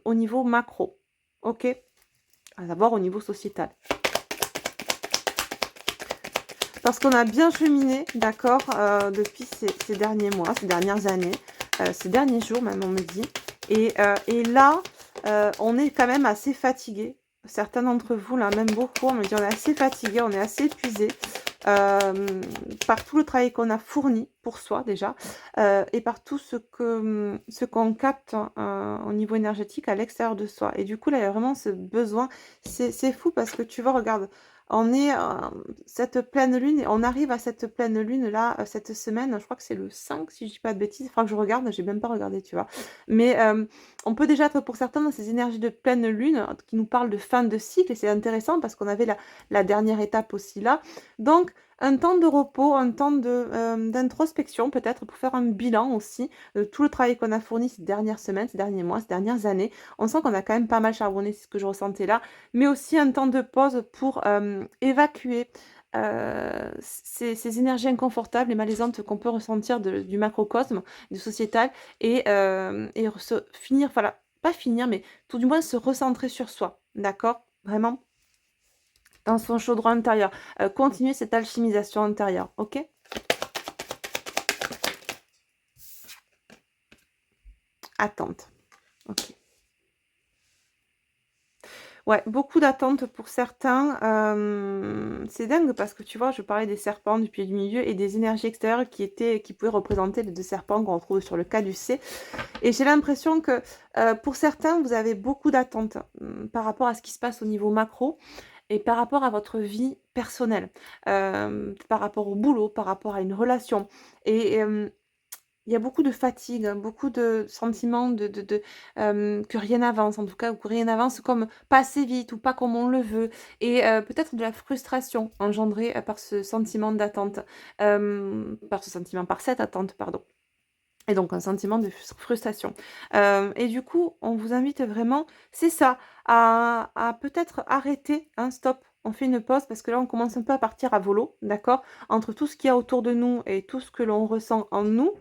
au niveau macro. Ok? À savoir au niveau sociétal. Parce qu'on a bien cheminé, d'accord, depuis ces derniers mois, ces dernières années, ces derniers jours même, on me dit. Et là, on est quand même assez fatigué. Certains d'entre vous, là, même beaucoup, on me dit on est assez fatigué, on est assez épuisé par tout le travail qu'on a fourni pour soi déjà et par tout ce qu'on capte au niveau énergétique à l'extérieur de soi. Et du coup, là, il y a vraiment ce besoin. C'est fou parce que tu vois, regarde, on est, cette pleine lune, on arrive à cette pleine lune là, cette semaine, je crois que c'est le 5 si je dis pas de bêtises, il faudra que je regarde, j'ai même pas regardé, tu vois? Mais, on peut déjà être pour certains dans ces énergies de pleine lune, qui nous parlent de fin de cycle et c'est intéressant parce qu'on avait la dernière étape aussi là. Donc un temps de repos, un temps de, d'introspection peut-être pour faire un bilan aussi de tout le travail qu'on a fourni ces dernières semaines, ces derniers mois, ces dernières années. On sent qu'on a quand même pas mal charbonné, c'est ce que je ressentais là, mais aussi un temps de pause pour, évacuer, ces énergies inconfortables et malaisantes qu'on peut ressentir du macrocosme, du sociétal et se finir, voilà, pas finir, mais tout du moins se recentrer sur soi, d'accord? Vraiment dans son chaudron intérieur. Continuer cette alchimisation intérieure, OK? Attente, OK. Ouais, beaucoup d'attentes pour certains, c'est dingue parce que tu vois, je parlais des serpents du pied du milieu et des énergies extérieures qui pouvaient représenter les 2 serpents qu'on retrouve sur le caducée et j'ai l'impression que, pour certains, vous avez beaucoup d'attentes, par rapport à ce qui se passe au niveau macro et par rapport à votre vie personnelle, par rapport au boulot, par rapport à une relation et il y a beaucoup de fatigue, hein, beaucoup de sentiments que rien n'avance, en tout cas, ou que rien n'avance comme pas assez vite ou pas comme on le veut et peut-être de la frustration engendrée, par ce sentiment d'attente, par cette attente, pardon et donc un sentiment de frustration. Et du coup, on vous invite vraiment, c'est ça, à peut-être arrêter, hein, stop, on fait une pause parce que là, on commence un peu à partir à volo, d'accord? Entre tout ce qu'il y a autour de nous et tout ce que l'on ressent en nous,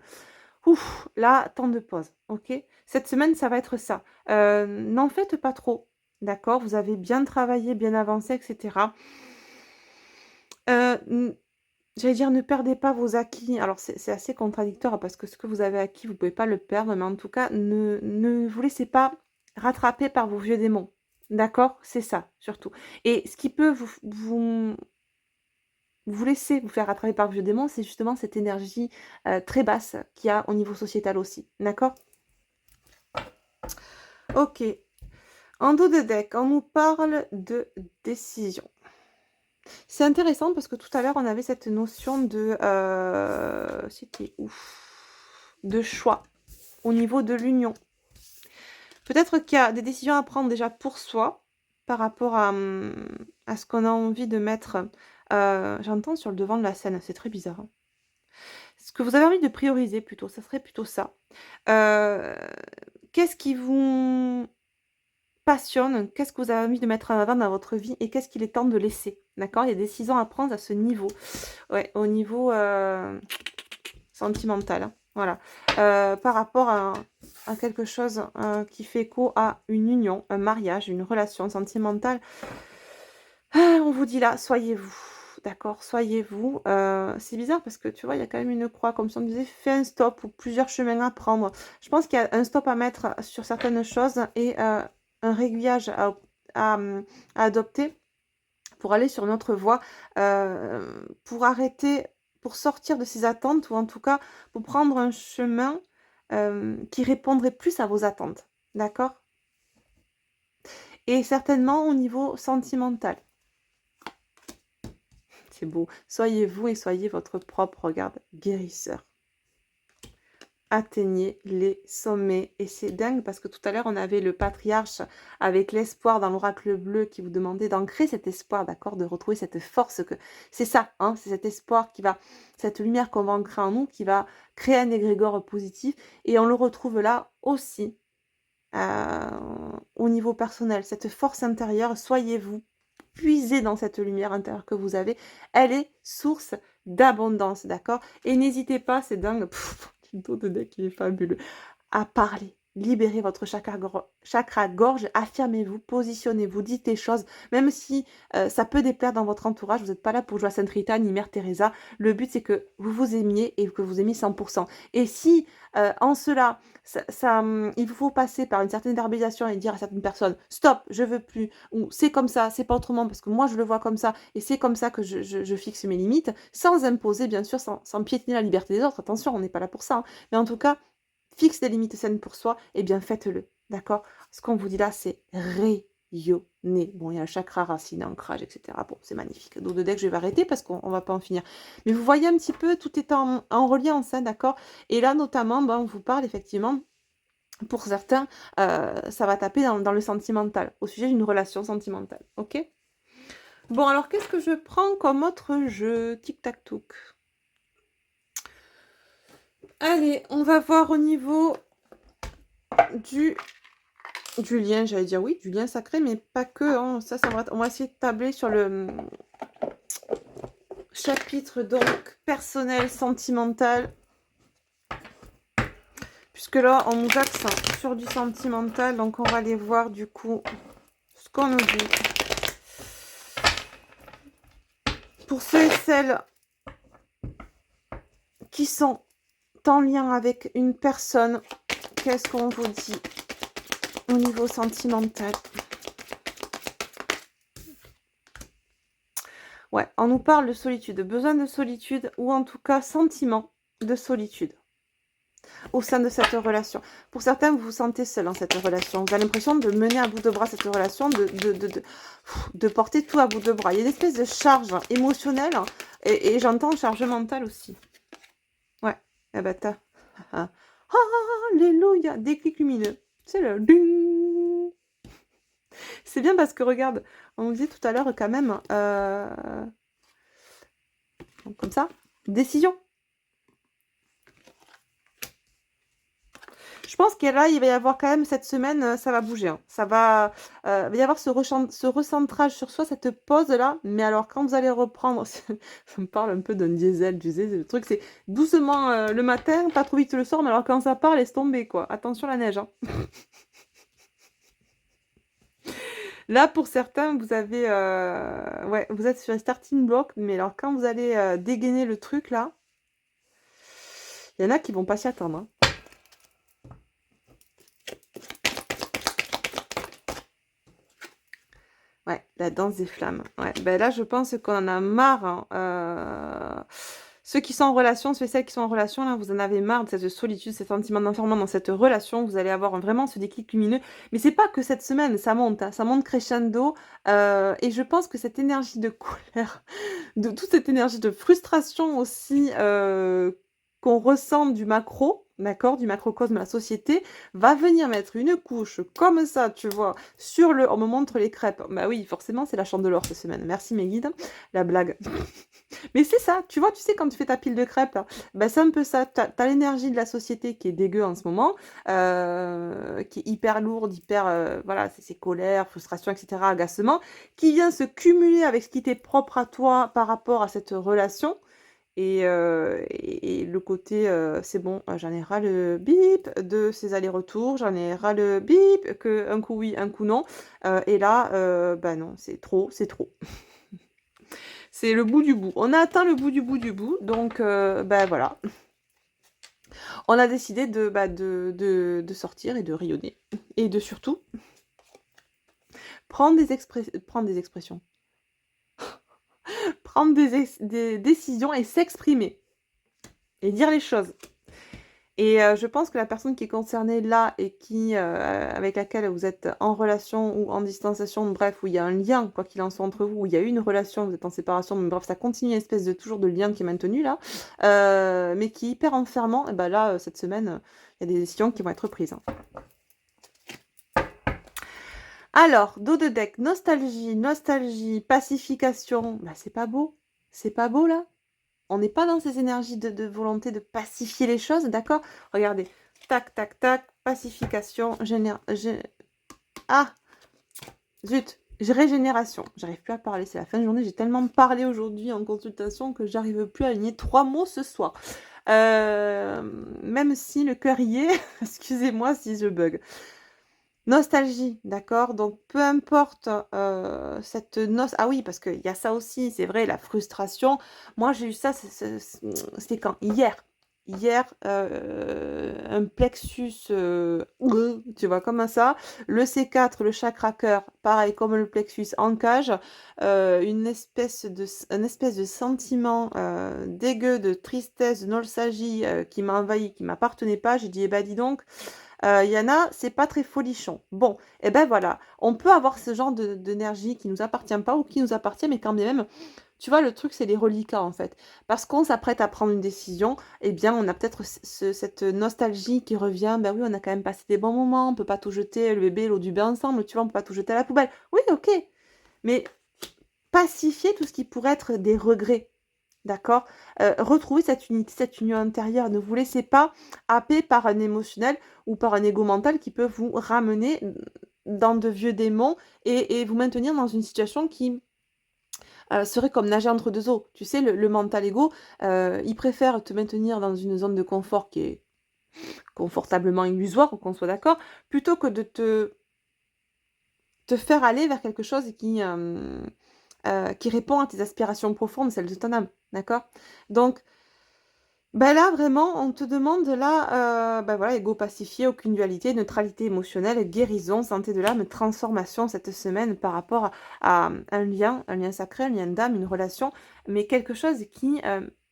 ouf, là, temps de pause, OK? Cette semaine, ça va être ça. N'en faites pas trop, d'accord? Vous avez bien travaillé, bien avancé et cetera. N J'allais dire ne perdez pas vos acquis. Alors c'est assez contradictoire parce que ce que vous avez acquis, vous pouvez pas le perdre, mais en tout cas, ne vous laissez pas rattraper par vos vieux démons, d'accord? C'est ça, surtout et ce qui peut vous laisser vous faire rattraper par vos vieux démons, c'est justement cette énergie, très basse qu'il y a au niveau sociétal aussi, d'accord? OK. En dos de deck, on nous parle de décision. C'est intéressant parce que tout à l'heure, on avait cette notion de, c'était où? De choix au niveau de l'union. Peut-être qu'il y a des décisions à prendre déjà pour soi par rapport à ce qu'on a envie de mettre, j'entends sur le devant de la scène, c'est très bizarre, hein. Ce que vous avez envie de prioriser plutôt, ça serait plutôt ça. Heu, Qu'est-ce qui vous passionne? Qu'est-ce que vous avez envie de mettre en avant dans votre vie et qu'est-ce qu'il est temps de laisser? D'accord? Il y a des décisions à prendre à ce niveau. Ouais, au niveau, sentimental, hein, voilà. Par rapport à quelque chose, qui fait écho à une union, un mariage, une relation sentimentale. On vous dit là: «Soyez vous», d'accord? Soyez vous, c'est bizarre parce que tu vois, il y a quand même une croix comme si on disait: «Fais un stop» ou plusieurs chemins à prendre. Je pense qu'il y a un stop à mettre sur certaines choses et un réguillage à adopter pour aller sur notre voie, pour arrêter pour sortir de ces attentes ou en tout cas pour prendre un chemin, qui répondrait plus à vos attentes, d'accord? Et certainement au niveau sentimental. C'est beau. Soyez vous et soyez votre propre, regarde, guérisseur. Atteignez les sommets. Et c'est dingue parce que tout à l'heure, on avait le patriarche avec l'espoir dans l'oracle bleu qui vous demandait d'ancrer cet espoir, d'accord, de retrouver cette force que c'est ça, hein, c'est cet espoir qui va, cette lumière qu'on va ancrer en nous, qui va créer un égrégore positif. Et on le retrouve là aussi au niveau personnel. Cette force intérieure, soyez-vous, puisez dans cette lumière intérieure que vous avez. Elle est source d'abondance, d'accord? Et n'hésitez pas, c'est dingue. Le dos de deck, il est fabuleux. À parler. Libérez votre chakra gorge, affirmez-vous, positionnez-vous, dites les choses, même si ça peut déplaire dans votre entourage, vous n'êtes pas là pour jouer à Sainte Rita ni Mère Teresa. Le but, c'est que vous vous aimiez et que vous aimiez 100%. Et si en cela, il vous faut passer par une certaine verbalisation et dire à certaines personnes: «Stop, je veux plus» ou «C'est comme ça, c'est pas autrement parce que moi je le vois comme ça et c'est comme ça que je fixe mes limites», sans imposer bien sûr, sans piétiner la liberté des autres. Attention, on n'est pas là pour ça, hein. Mais en tout cas, fixe des limites saines pour soi, et bien faites-le, d'accord? Ce qu'on vous dit là, c'est Bon, il y a le chakra racine, ancrage, etc. Bon, c'est magnifique. Dos de deck, je vais arrêter parce qu'on va pas en finir. Mais vous voyez un petit peu, tout est en reliance, hein, d'accord? Et là, notamment, on vous parle effectivement, pour certains, ça va taper dans le sentimental, au sujet d'une relation sentimentale, ok? Bon, alors, qu'est-ce que je prends comme autre jeu? Tic-tac-touc. Allez, on va voir au niveau du lien, j'allais dire oui, du lien sacré, mais pas que, hein. Ça va, on va essayer de tabler sur le chapitre, donc, personnel, sentimental. Puisque là, on nous axe sur du sentimental, donc on va aller voir, du coup, ce qu'on nous dit. Pour ceux et celles qui sont en lien avec une personne, qu'est-ce qu'on vous dit au niveau sentimental? Ouais, on nous parle de solitude, besoin de solitude, ou en tout cas sentiment de solitude au sein de cette relation. Pour certains, vous vous sentez seul dans cette relation. Vous avez l'impression de mener à bout de bras cette relation, de porter tout à bout de bras. Il y a une espèce de charge émotionnelle, et j'entends charge mentale aussi. Ouais, eh ben t'as... Alléluia, déclic lumineux. C'est le ding. C'est bien parce que regarde, on vous disait tout à l'heure quand même, comme ça, décision. Je pense que là, il va y avoir quand même cette semaine, ça va bouger, hein. Ça va, il va y avoir ce recentrage sur soi, cette pause-là. Mais alors, quand vous allez reprendre, ça me parle un peu d'un diesel, tu sais, le truc, c'est doucement le matin, pas trop vite le soir, mais alors quand ça part, laisse tomber, quoi. Attention la neige, hein. Là, pour certains, vous avez, ouais, vous êtes sur un starting block, mais alors quand vous allez dégainer le truc, là, il y en a qui vont pas s'y attendre, hein. Ouais, la danse des flammes. Ouais, ben là, je pense qu'on en a marre, hein. Ceux qui sont en relation, ceux et celles qui sont en relation, là, vous en avez marre de cette solitude, ce sentiment d'enfermement dans cette relation. Vous allez avoir vraiment ce déclic lumineux. Mais c'est pas que cette semaine, ça monte, hein, ça monte crescendo. Et je pense que cette énergie de colère, de toute cette énergie de frustration aussi, qu'on ressent du macro, d'accord, du macrocosme de la société, va venir mettre une couche comme ça, tu vois, sur le... On me montre les crêpes. Bah oui, forcément, c'est la chandeleur cette semaine. Merci mes guides, la blague. Mais c'est ça, tu vois, tu sais, quand tu fais ta pile de crêpes, là, bah, c'est un peu ça. T'as l'énergie de la société qui est dégueu en ce moment, qui est hyper lourde, hyper... voilà, c'est colère, frustration, etc., agacement, qui vient se cumuler avec ce qui t'est propre à toi par rapport à cette relation. Et le côté, c'est bon, j'en ai ras le bip de ces allers-retours, j'en ai ras le bip que un coup oui, un coup non. Et là, bah non, c'est trop, c'est trop. C'est le bout du bout. On a atteint le bout du bout du bout, donc bah voilà. On a décidé de sortir et de rayonner. Et de surtout prendre des expressions. Prendre des décisions et s'exprimer. Et dire les choses. Et je pense que la personne qui est concernée là et qui, avec laquelle vous êtes en relation ou en distanciation, bref, où il y a un lien, quoi qu'il en soit entre vous, où il y a eu une relation, vous êtes en séparation, mais bref, ça continue une espèce de toujours de lien qui est maintenu là, mais qui est hyper enfermant, et ben là, cette semaine, il y a des décisions qui vont être prises, hein. Alors, dos de deck, nostalgie, pacification, bah c'est pas beau. C'est pas beau là? On n'est pas dans ces énergies de volonté de pacifier les choses, d'accord? Regardez, tac, tac, tac, pacification, ah, zut, régénération. J'arrive plus à parler, c'est la fin de journée, j'ai tellement parlé aujourd'hui en consultation que j'arrive plus à aligner 3 mots ce soir. Même si le cœur y est, excusez-moi si je bug. Nostalgie, d'accord? Donc peu importe, cette ah oui, parce qu'il y a ça aussi, c'est vrai, la frustration. Moi, j'ai eu ça, c'était quand? Hier. Hier, un plexus, tu vois? Comme ça. Le C4, le chakra cœur, pareil, comme le plexus en cage. Un espèce de sentiment, dégueu, de tristesse, de nostalgie, qui m'a envahi, qui m'appartenait pas. J'ai dit: «Eh ben, dis donc, Il y en a, c'est pas très folichon. Bon, et ben voilà, on peut avoir ce genre d'énergie qui nous appartient pas ou qui nous appartient, mais quand bien même, tu vois, le truc, c'est les reliquats, en fait. Parce qu'on s'apprête à prendre une décision, eh bien, on a peut-être cette nostalgie qui revient. Ben oui, on a quand même passé des bons moments, on peut pas tout jeter, le bébé, l'eau du bain ensemble, tu vois, on peut pas tout jeter à la poubelle. Oui, ok, mais pacifier tout ce qui pourrait être des regrets. D'accord? Retrouvez cette unité, cette union intérieure. Ne vous laissez pas happer par un émotionnel ou par un ego mental qui peut vous ramener dans de vieux démons et vous maintenir dans une situation qui serait comme nager entre deux eaux. Tu sais, le mental ego, il préfère te maintenir dans une zone de confort qui est confortablement illusoire, qu'on soit d'accord, plutôt que de te faire aller vers quelque chose qui répond à tes aspirations profondes, celles de ton âme. D'accord? Donc, ben là, vraiment, on te demande là, ben voilà, ego pacifié, aucune dualité, neutralité émotionnelle, guérison, santé de l'âme, transformation cette semaine par rapport à un lien sacré, un lien d'âme, une relation, mais quelque chose qui,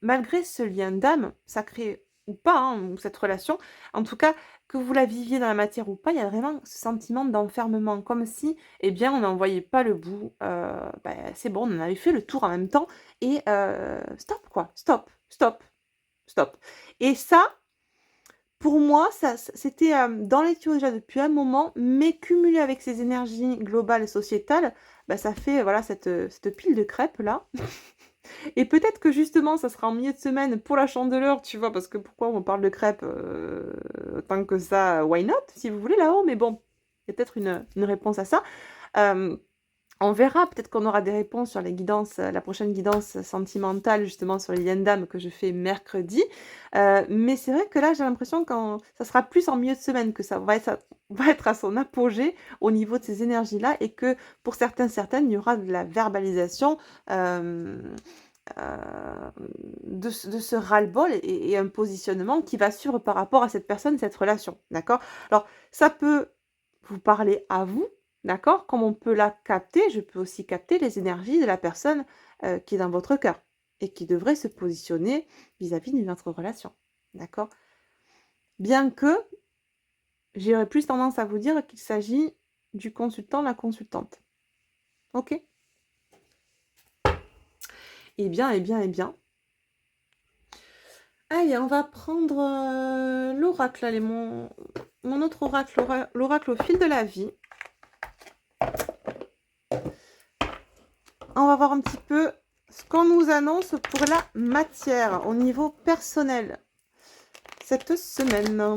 malgré ce lien d'âme, sacré ou pas, hein, ou cette relation, en tout cas, que vous la viviez dans la matière ou pas, il y a vraiment ce sentiment d'enfermement, comme si, eh bien, on n'en voyait pas le bout. Ben, c'est bon, on en avait fait le tour en même temps, et stop, quoi, stop, stop. Stop. Et ça, pour moi, c'était dans les tuyaux déjà depuis un moment, mais cumulé avec ces énergies globales et sociétales, bah, ça fait voilà cette pile de crêpes là. Et peut-être que justement, ça sera en milieu de semaine pour la chandeleur, tu vois, parce que pourquoi on parle de crêpes tant que ça, why not, si vous voulez là-haut, mais bon, il y a peut-être une réponse à ça. Euh, on verra, peut-être qu'on aura des réponses sur les guidances, la prochaine guidance sentimentale, justement sur les liens d'âme que je fais mercredi. Mais c'est vrai que là, j'ai l'impression que ça sera plus en milieu de semaine que ça va être à son apogée au niveau de ces énergies-là et que pour certaines, il y aura de la verbalisation euh, euh, de ce ras-le-bol et un positionnement qui va suivre par rapport à cette personne, cette relation. D'accord? Alors, ça peut vous parler à vous. D'accord? Comme on peut la capter, je peux aussi capter les énergies de la personne qui est dans votre cœur et qui devrait se positionner vis-à-vis d'une autre relation. D'accord? Bien que j'aurais plus tendance à vous dire qu'il s'agit du consultant, la consultante. Ok? Eh bien, eh bien, eh bien. Allez, on va prendre l'oracle. Allez, mon autre oracle, l'oracle au fil de la vie. On va voir un petit peu ce qu'on nous annonce pour la matière au niveau personnel cette semaine.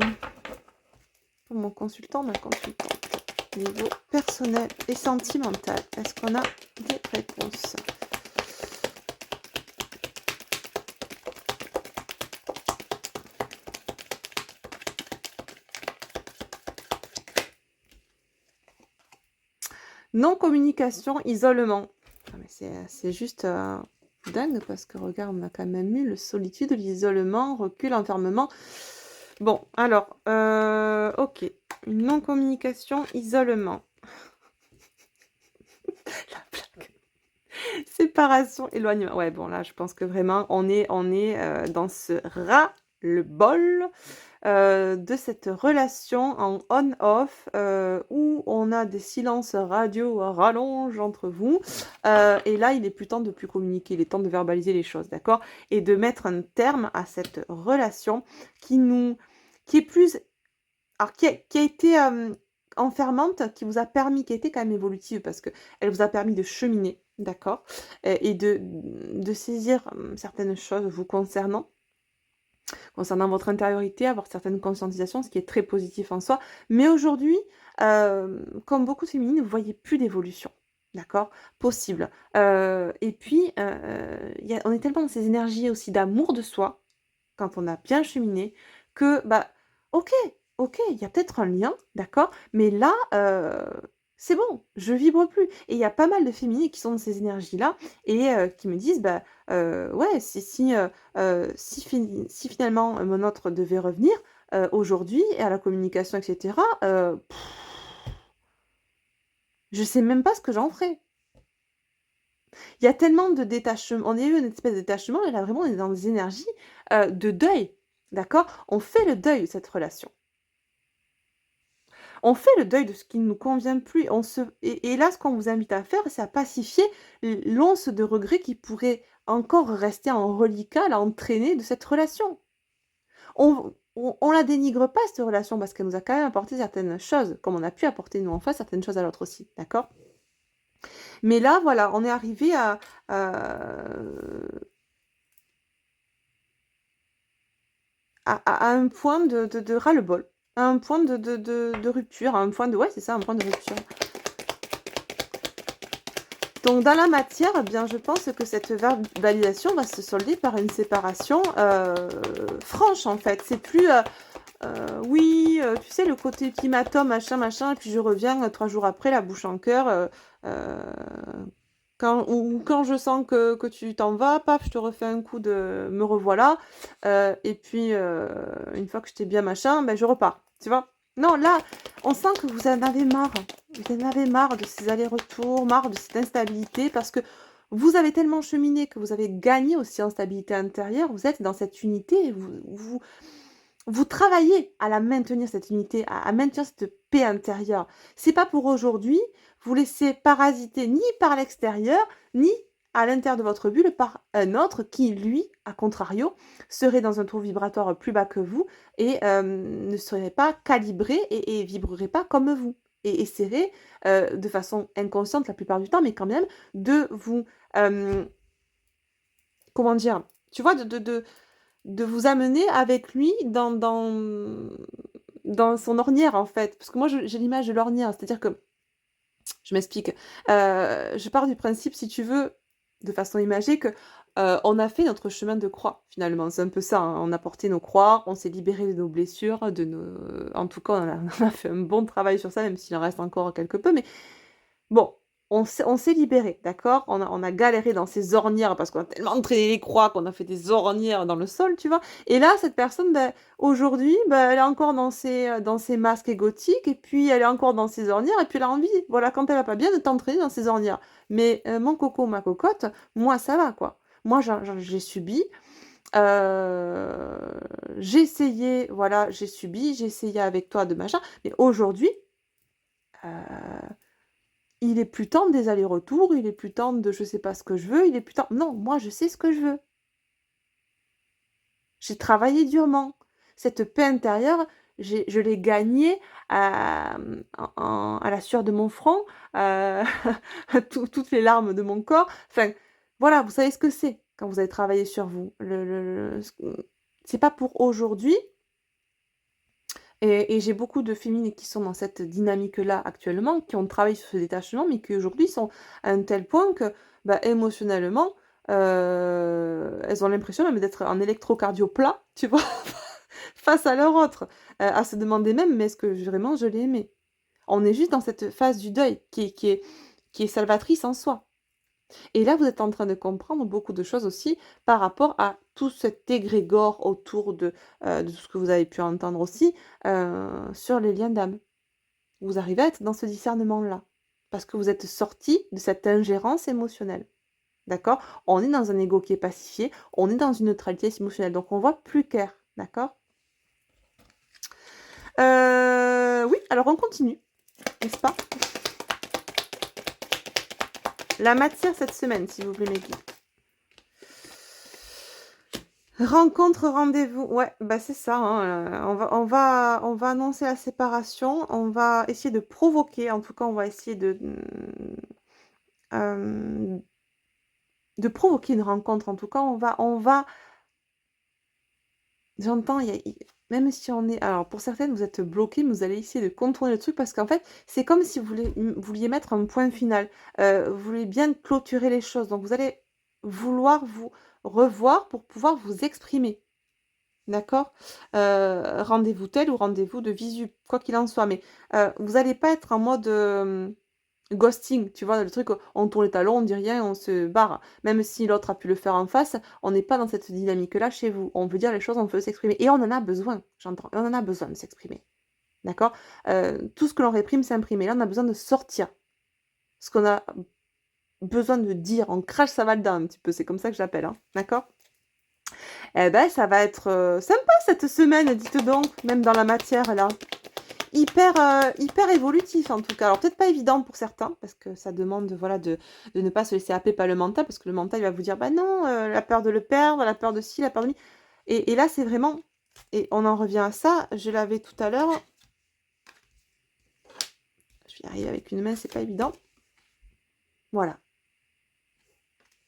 Pour mon consultant, ma consultante. Niveau personnel et sentimental. Est-ce qu'on a des réponses? Non-communication, isolement. Ah, mais c'est juste dingue parce que regarde, on a quand même eu le solitude, l'isolement, recul, enfermement. Bon, alors, ok. Non-communication, isolement. La blague. Séparation, éloignement. Ouais, bon, là, je pense que vraiment, on est dans ce ras-le-bol de cette relation en on-off où on a des silences radio à rallonge entre vous. Et là, il est plus temps de plus communiquer, il est temps de verbaliser les choses, d'accord? Et de mettre un terme à cette relation qui est plus, alors qui a été enfermante, qui vous a permis, qui a été quand même évolutive parce que elle vous a permis de cheminer, d'accord? Et de saisir certaines choses vous concernant votre intériorité, avoir certaines conscientisations, ce qui est très positif en soi. Mais aujourd'hui, comme beaucoup de féminines, vous ne voyez plus d'évolution. D'accord? Possible. Et puis, on est tellement dans ces énergies aussi d'amour de soi, quand on a bien cheminé, que, bah, ok, ok, il y a peut-être un lien, d'accord? Mais là, c'est bon, je vibre plus. Et il y a pas mal de féminines qui sont dans ces énergies-là et qui me disent, bah, ouais, si finalement mon autre devait revenir, aujourd'hui à la communication et cetera, je sais même pas ce que j'en ferais. Il y a tellement de détachement, on a eu une espèce de détachement et là vraiment on est dans des énergies, de deuil, d'accord? On fait le deuil de cette relation. On fait le deuil de ce qui ne nous convient plus. Et là, ce qu'on vous invite à faire, c'est à pacifier l'once de regret qui pourrait encore rester en reliquat, là, entraîné de cette relation. On la dénigre pas, cette relation, parce qu'elle nous a quand même apporté certaines choses, comme on a pu apporter, nous, en face, certaines choses à l'autre aussi, d'accord? Mais là, voilà, on est arrivé à un point de ras-le-bol, à un point de rupture, à un point de... Ouais, c'est ça, un point de rupture. Donc, dans la matière, eh bien, je pense que cette validation va se solder par une séparation franche, en fait. C'est plus... oui, tu sais, le côté ultimatum, machin, et puis je reviens 3 jours après, la bouche en cœur, quand je sens que tu t'en vas, paf, je te refais un coup de me revoilà, et puis une fois que je t'ai bien machin, ben je repars, tu vois? Non, là, on sent que vous en avez marre. Vous en avez marre de ces allers-retours, marre de cette instabilité, parce que vous avez tellement cheminé que vous avez gagné aussi en stabilité intérieure. Vous êtes dans cette unité et vous travaillez à la maintenir, cette unité, à maintenir cette paix intérieure. C'est pas pour aujourd'hui vous laisser parasiter ni par l'extérieur, ni à l'intérieur de votre bulle par un autre qui, lui, à contrario, serait dans un taux vibratoire plus bas que vous et ne serait pas calibré et vibrerait pas comme vous. Et essaierait, de façon inconsciente la plupart du temps, mais quand même, de vous, comment dire? Tu vois? De vous amener avec lui dans son ornière, en fait. Parce que moi, j'ai l'image de l'ornière, c'est-à-dire que je m'explique. Je pars du principe, si tu veux, de façon imagée, que, on a fait notre chemin de croix, finalement. C'est un peu ça, hein. On a porté nos croix, on s'est libéré de nos blessures, de nos en tout cas, on a fait un bon travail sur ça, même s'il en reste encore quelque peu, mais bon, on s'est libéré, d'accord? On a galéré dans ces ornières parce qu'on a tellement traîné les croix qu'on a fait des ornières dans le sol, tu vois? Et là, cette personne, ben, aujourd'hui, ben, elle est encore dans ses masques égotiques et puis elle est encore dans ses ornières et puis elle a envie, voilà, quand elle va pas bien, de t'entraîner dans ses ornières. Mais mon coco, ma cocotte, moi, ça va, quoi. Moi, j'ai subi, heu, j'ai essayé, voilà, j'ai subi, j'ai essayé avec toi de machin, mais aujourd'hui, heu il est plus temps des allers-retours, il est plus temps de je sais pas ce que je veux, il est plus temps non, moi je sais ce que je veux. J'ai travaillé durement. Cette paix intérieure, je l'ai gagnée à la sueur de mon front, à toutes les larmes de mon corps. Enfin, voilà, vous savez ce que c'est quand vous avez travaillé sur vous. C'est pas pour aujourd'hui et j'ai beaucoup de féminines qui sont dans cette dynamique-là actuellement, qui ont travaillé sur ce détachement, mais qui aujourd'hui sont à un tel point que, bah, émotionnellement, elles ont l'impression même d'être en électrocardio plat, tu vois? Face à leur autre, à se demander même: «Mais est-ce que vraiment je l'ai aimé?» On est juste dans cette phase du deuil qui est salvatrice en soi. Et là, vous êtes en train de comprendre beaucoup de choses aussi par rapport à tout cet égrégore autour de tout ce que vous avez pu entendre aussi, sur les liens d'âme. Vous arrivez à être dans ce discernement-là, parce que vous êtes sorti de cette ingérence émotionnelle. D'accord? On est dans un ego qui est pacifié, on est dans une neutralité émotionnelle, donc on voit plus clair. D'accord? Oui, alors on continue, n'est-ce pas? La matière cette semaine, s'il vous plaît, mes guides. Rencontre, rendez-vous, ouais, bah, c'est ça, hein, on va annoncer la séparation, on va essayer de provoquer, en tout cas, on va essayer hem, de provoquer une rencontre, en tout cas, on va j'entends, il y a i même si on est alors pour certaines, vous êtes bloquées, mais vous allez essayer de contourner le truc parce qu'en fait, c'est comme si vous vouliez mettre un point final, vous voulez bien clôturer les choses, donc vous allez vouloir vous revoir pour pouvoir vous exprimer. D'accord? Rendez-vous tel ou rendez-vous de visu, quoi qu'il en soit, mais vous allez pas être en mode, ghosting, tu vois? Le truc, on tourne les talons, on dit rien, on se barre. Même si l'autre a pu le faire en face, on n'est pas dans cette dynamique-là chez vous. On veut dire les choses, on veut s'exprimer et on en a besoin, j'entends, et on en a besoin de s'exprimer. D'accord? Tout ce que l'on réprime s'imprime et là, on a besoin de sortir ce qu'on a besoin de dire. On crache sa valda un petit peu, c'est comme ça que j'appelle, hein. D'accord? Eh ben, ça va être, sympa cette semaine, dites donc, même dans la matière là. hyper évolutif en tout cas. Alors peut-être pas évident pour certains, parce que ça demande voilà, de ne pas se laisser happer par le mental, parce que le mental il va vous dire, bah non, la peur de le perdre, la peur de ci, la peur de lui. Et là, c'est vraiment, et on en revient à ça, je l'avais tout à l'heure, je vais y arriver avec une main, c'est pas évident. Voilà,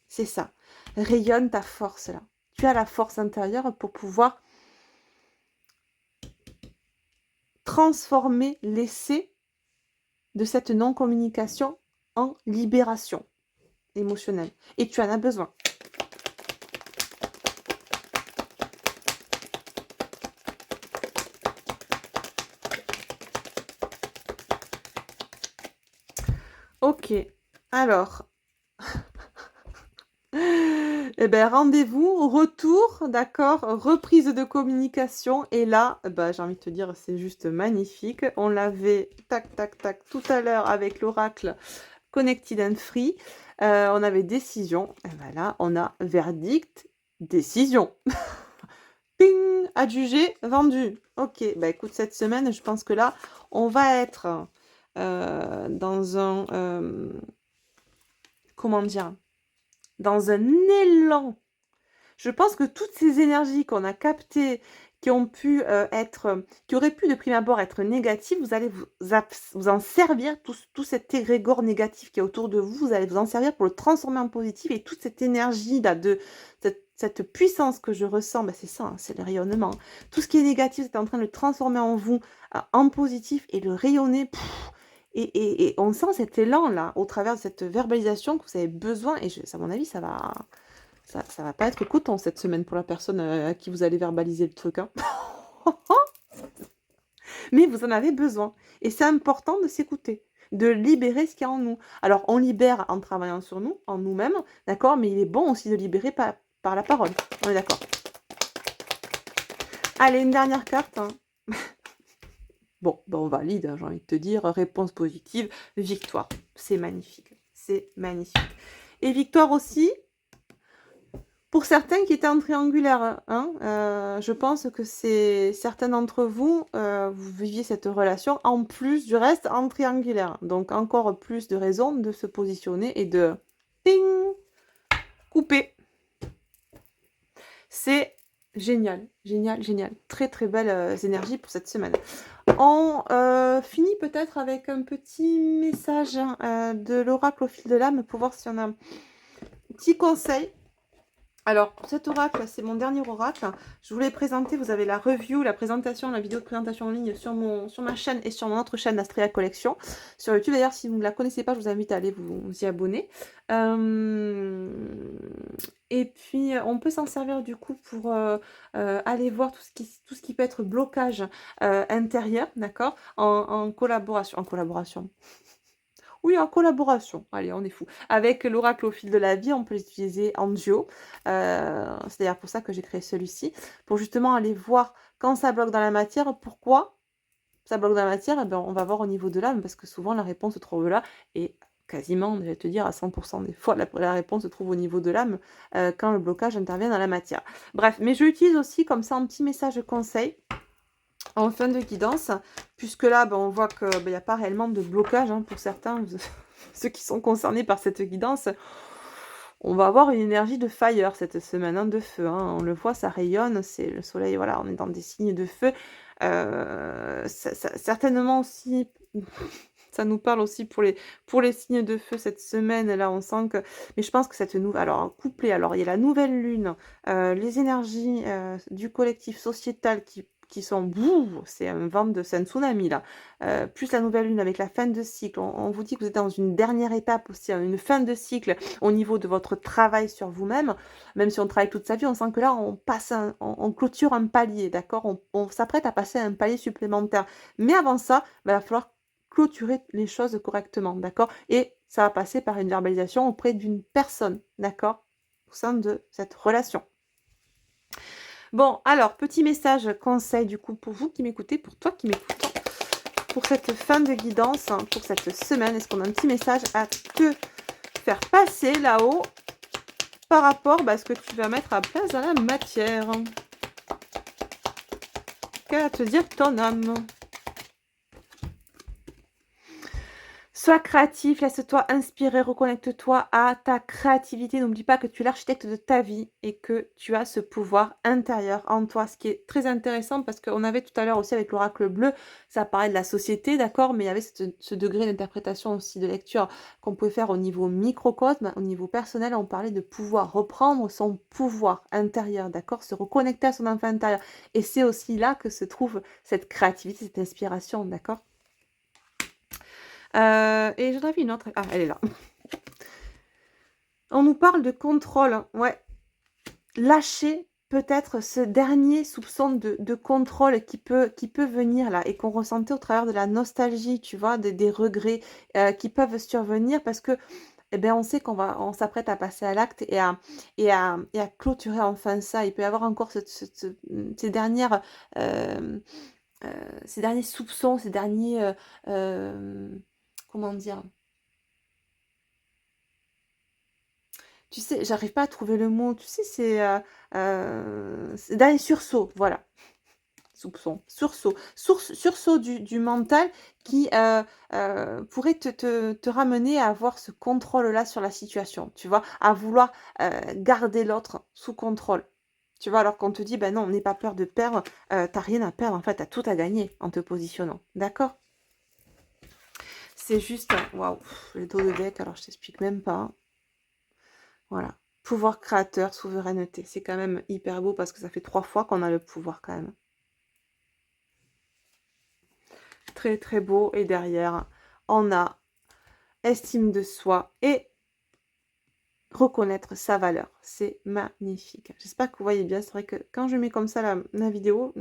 c'est ça. Rayonne ta force là. Tu as la force intérieure pour pouvoir transformer l'essai de cette non-communication en libération émotionnelle. Et tu en as besoin. Ok, alors, eh ben, rendez-vous, retour, d'accord, reprise de communication. Et là, bah, j'ai envie de te dire, c'est juste magnifique. On l'avait, tac, tac, tac, tout à l'heure avec l'oracle Connected and Free. On avait décision. Et voilà, on a verdict, décision. Ping, adjugé, vendu. Ok, bah écoute, cette semaine, je pense que là, on va être dans un... comment dire, dans un élan. Je pense que toutes ces énergies qu'on a captées, qui ont pu qui auraient pu de prime abord être négatives, vous allez vous en servir, tout cet égrégore négatif qui est autour de vous, vous allez vous en servir pour le transformer en positif, et toute cette énergie là, de cette puissance que je ressens, bah c'est ça, hein, c'est le rayonnement. Tout ce qui est négatif, c'est en train de le transformer en vous, en positif, et le rayonner. Et on sent cet élan là, au travers de cette verbalisation que vous avez besoin, et à mon avis, ça va pas être coton cette semaine pour la personne à qui vous allez verbaliser le truc. Hein. Mais vous en avez besoin. Et c'est important de s'écouter, de libérer ce qu'il y a en nous. Alors, on libère en travaillant sur nous, en nous-mêmes, d'accord? Mais il est bon aussi de libérer par la parole. On est d'accord? Allez, une dernière carte. Hein. Bon, ben on valide, hein, j'ai envie de te dire. Réponse positive, victoire. C'est magnifique. C'est magnifique. Et victoire aussi, pour certains qui étaient en triangulaire, hein, je pense que certains d'entre vous, vous viviez cette relation en plus du reste en triangulaire. Donc encore plus de raisons de se positionner et de ping, couper. C'est génial, génial, génial. Très très belles énergies pour cette semaine. On finit peut-être avec un petit message de l'oracle au fil de l'âme pour voir si on a un petit conseil. Alors, cet oracle, c'est mon dernier oracle. Je vous l'ai présenté, vous avez la review, la présentation, la vidéo de présentation en ligne sur ma chaîne et sur mon autre chaîne, Astrea Collection. Sur YouTube, d'ailleurs, si vous ne la connaissez pas, je vous invite à aller vous y abonner. Et puis, on peut s'en servir du coup pour aller voir tout ce qui peut être blocage intérieur, d'accord, en collaboration. En collaboration. Oui, en collaboration. Allez, on est fou. Avec l'oracle au fil de la vie, on peut l'utiliser en duo. C'est d'ailleurs pour ça que j'ai créé celui-ci. Pour justement aller voir quand ça bloque dans la matière. Pourquoi ça bloque dans la matière? Eh bien, on va voir au niveau de l'âme, parce que souvent la réponse se trouve là. Et quasiment, je vais te dire, à 100% des fois, la réponse se trouve au niveau de l'âme quand le blocage intervient dans la matière. Bref, mais je l'utilise aussi comme ça, un petit message de conseil en fin de guidance, puisque là, on voit qu'il n'y a pas réellement de blocage hein, pour certains, ceux qui sont concernés par cette guidance. On va avoir une énergie de fire cette semaine, hein, de feu. Hein. On le voit, ça rayonne, c'est le soleil, voilà, on est dans des signes de feu. Certainement aussi, ça nous parle aussi pour les signes de feu cette semaine. Là, on sent que... Mais je pense que cette nouvelle... Alors, couplé, alors il y a la nouvelle lune, les énergies du collectif sociétal qui sont, c'est un vent c'est un tsunami là, plus la nouvelle lune avec la fin de cycle, on vous dit que vous êtes dans une dernière étape aussi, hein, une fin de cycle au niveau de votre travail sur vous-même, même si on travaille toute sa vie, on sent que là on passe, on clôture un palier, d'accord, on s'apprête à passer à un palier supplémentaire, mais avant ça, il va falloir clôturer les choses correctement, d'accord, et ça va passer par une verbalisation auprès d'une personne, d'accord, au sein de cette relation. Bon, alors, petit message, conseil du coup pour vous qui m'écoutez, pour toi qui m'écoutes, pour cette fin de guidance, hein, pour cette semaine, est-ce qu'on a un petit message à te faire passer là-haut par rapport à ce que tu vas mettre à place dans la matière? Qu'à te dire ton âme? Sois créatif, laisse-toi inspirer, reconnecte-toi à ta créativité. N'oublie pas que tu es l'architecte de ta vie et que tu as ce pouvoir intérieur en toi. Ce qui est très intéressant parce qu'on avait tout à l'heure aussi avec l'oracle bleu, ça parlait de la société, d'accord, mais il y avait ce degré d'interprétation aussi de lecture qu'on pouvait faire au niveau microcosme, au niveau personnel, on parlait de pouvoir reprendre son pouvoir intérieur, d'accord, se reconnecter à son enfant intérieur. Et c'est aussi là que se trouve cette créativité, cette inspiration, d'accord. Et j'en avais une autre. Ah, elle est là. On nous parle de contrôle. Ouais. Lâcher peut-être ce dernier soupçon de contrôle qui peut venir là et qu'on ressentait au travers de la nostalgie, tu vois, des regrets qui peuvent survenir parce que eh ben, on sait on s'apprête à passer à l'acte et à clôturer enfin ça. Il peut y avoir encore ces dernières, euh, ces derniers soupçons, ces derniers, comment dire, tu sais, j'arrive pas à trouver le mot. Tu sais, c'est dans les sursauts, voilà. Soupçon, sursaut du mental qui pourrait te ramener à avoir ce contrôle-là sur la situation, tu vois, à vouloir garder l'autre sous contrôle. Tu vois, alors qu'on te dit, ben non, n'aie pas peur de perdre, t'as rien à perdre, en fait, t'as tout à gagner en te positionnant. D'accord? C'est juste, waouh, le dos de deck, alors je t'explique même pas. Voilà. Pouvoir créateur, souveraineté. C'est quand même hyper beau parce que ça fait 3 fois qu'on a le pouvoir quand même. Très très beau. Et derrière, on a estime de soi et reconnaître sa valeur. C'est magnifique. J'espère que vous voyez bien. C'est vrai que quand je mets comme ça la vidéo,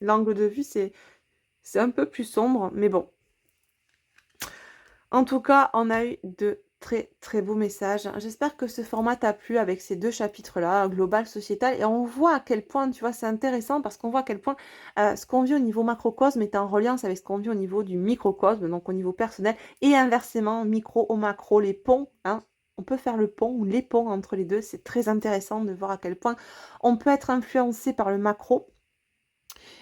l'angle de vue, c'est un peu plus sombre. Mais bon. En tout cas, on a eu de très très beaux messages. J'espère que ce format t'a plu avec ces deux chapitres-là, global, sociétal. Et on voit à quel point, tu vois, c'est intéressant parce qu'on voit à quel point ce qu'on vit au niveau macrocosme est en reliance avec ce qu'on vit au niveau du microcosme, donc au niveau personnel. Et inversement, micro au macro, les ponts, hein. On peut faire le pont ou les ponts entre les deux. C'est très intéressant de voir à quel point on peut être influencé par le macro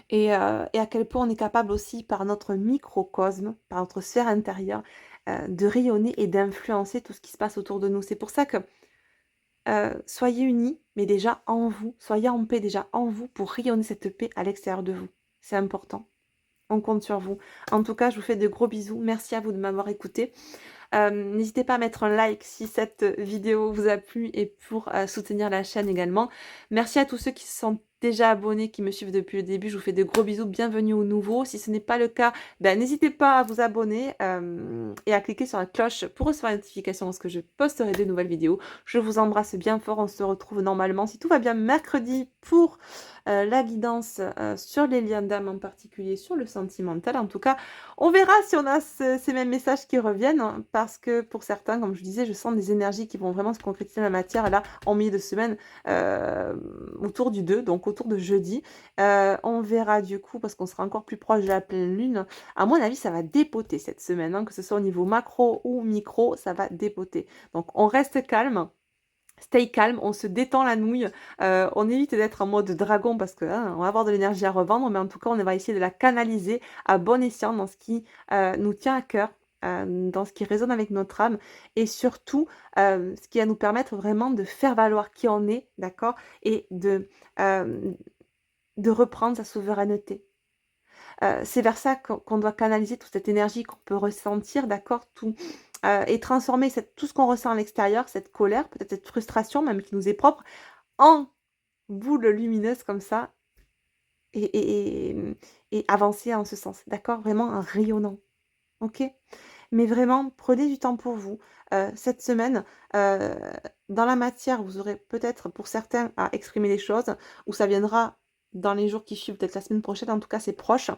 et à quel point on est capable aussi, par notre microcosme, par notre sphère intérieure, de rayonner et d'influencer tout ce qui se passe autour de nous. C'est pour ça que soyez unis, mais déjà en vous, soyez en paix déjà en vous pour rayonner cette paix à l'extérieur de vous. C'est important. On compte sur vous. En tout cas, je vous fais de gros bisous. Merci à vous de m'avoir écouté. N'hésitez pas à mettre un like si cette vidéo vous a plu et pour soutenir la chaîne également. Merci à tous ceux qui se sont déjà abonnés, qui me suivent depuis le début. Je vous fais de gros bisous. Bienvenue aux nouveaux. Si ce n'est pas le cas, ben, n'hésitez pas à vous abonner et à cliquer sur la cloche pour recevoir les notifications lorsque je posterai de nouvelles vidéos. Je vous embrasse bien fort. On se retrouve normalement, si tout va bien, mercredi pour la guidance sur les liens d'âme, en particulier sur le sentimental. En tout cas, on verra si on a ces mêmes messages qui reviennent, hein, parce que pour certains, comme je disais, je sens des énergies qui vont vraiment se concrétiser dans la matière, là, en milieu de semaine, autour du 2, donc autour de jeudi. On verra du coup, parce qu'on sera encore plus proche de la pleine lune. À mon avis, ça va dépoter cette semaine, hein, que ce soit au niveau macro ou micro, ça va dépoter. Donc on reste calme. Stay calme, on se détend la nouille, on évite d'être en mode dragon parce que hein, on va avoir de l'énergie à revendre, mais en tout cas, on va essayer de la canaliser à bon escient dans ce qui nous tient à cœur, dans ce qui résonne avec notre âme et surtout ce qui va nous permettre vraiment de faire valoir qui on est, d'accord, et de reprendre sa souveraineté. C'est vers ça qu'on doit canaliser toute cette énergie qu'on peut ressentir, d'accord, et transformer tout ce qu'on ressent à l'extérieur, cette colère, peut-être cette frustration même qui nous est propre, en boule lumineuse comme ça, et, et, et, et avancer en ce sens, d'accord, vraiment en rayonnant, ok. Mais vraiment, prenez du temps pour vous. Cette semaine, euh, dans la matière, vous aurez peut-être pour certains à exprimer les choses, ou ça viendra dans les jours qui suivent, peut-être la semaine prochaine, en tout cas c'est proche.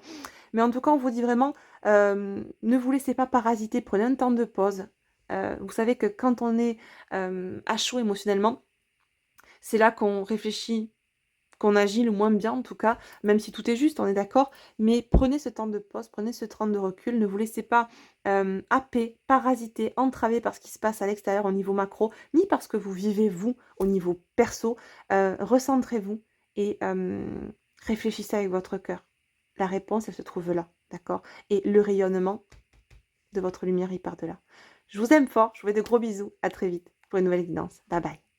Mais en tout cas, on vous dit vraiment, ne vous laissez pas parasiter, prenez un temps de pause. Vous savez que quand on est à chaud émotionnellement, c'est là qu'on réfléchit, qu'on agit le moins bien en tout cas, même si tout est juste, on est d'accord. Mais prenez ce temps de pause, prenez ce temps de recul, ne vous laissez pas happer, parasiter, entraver par ce qui se passe à l'extérieur au niveau macro, ni parce que vous vivez vous au niveau perso. Recentrez-vous et réfléchissez avec votre cœur. La réponse, elle se trouve là, d'accord? Et le rayonnement, de votre lumière, il part de là. Je vous aime fort, je vous fais de gros bisous. À très vite pour une nouvelle guidance. Bye bye.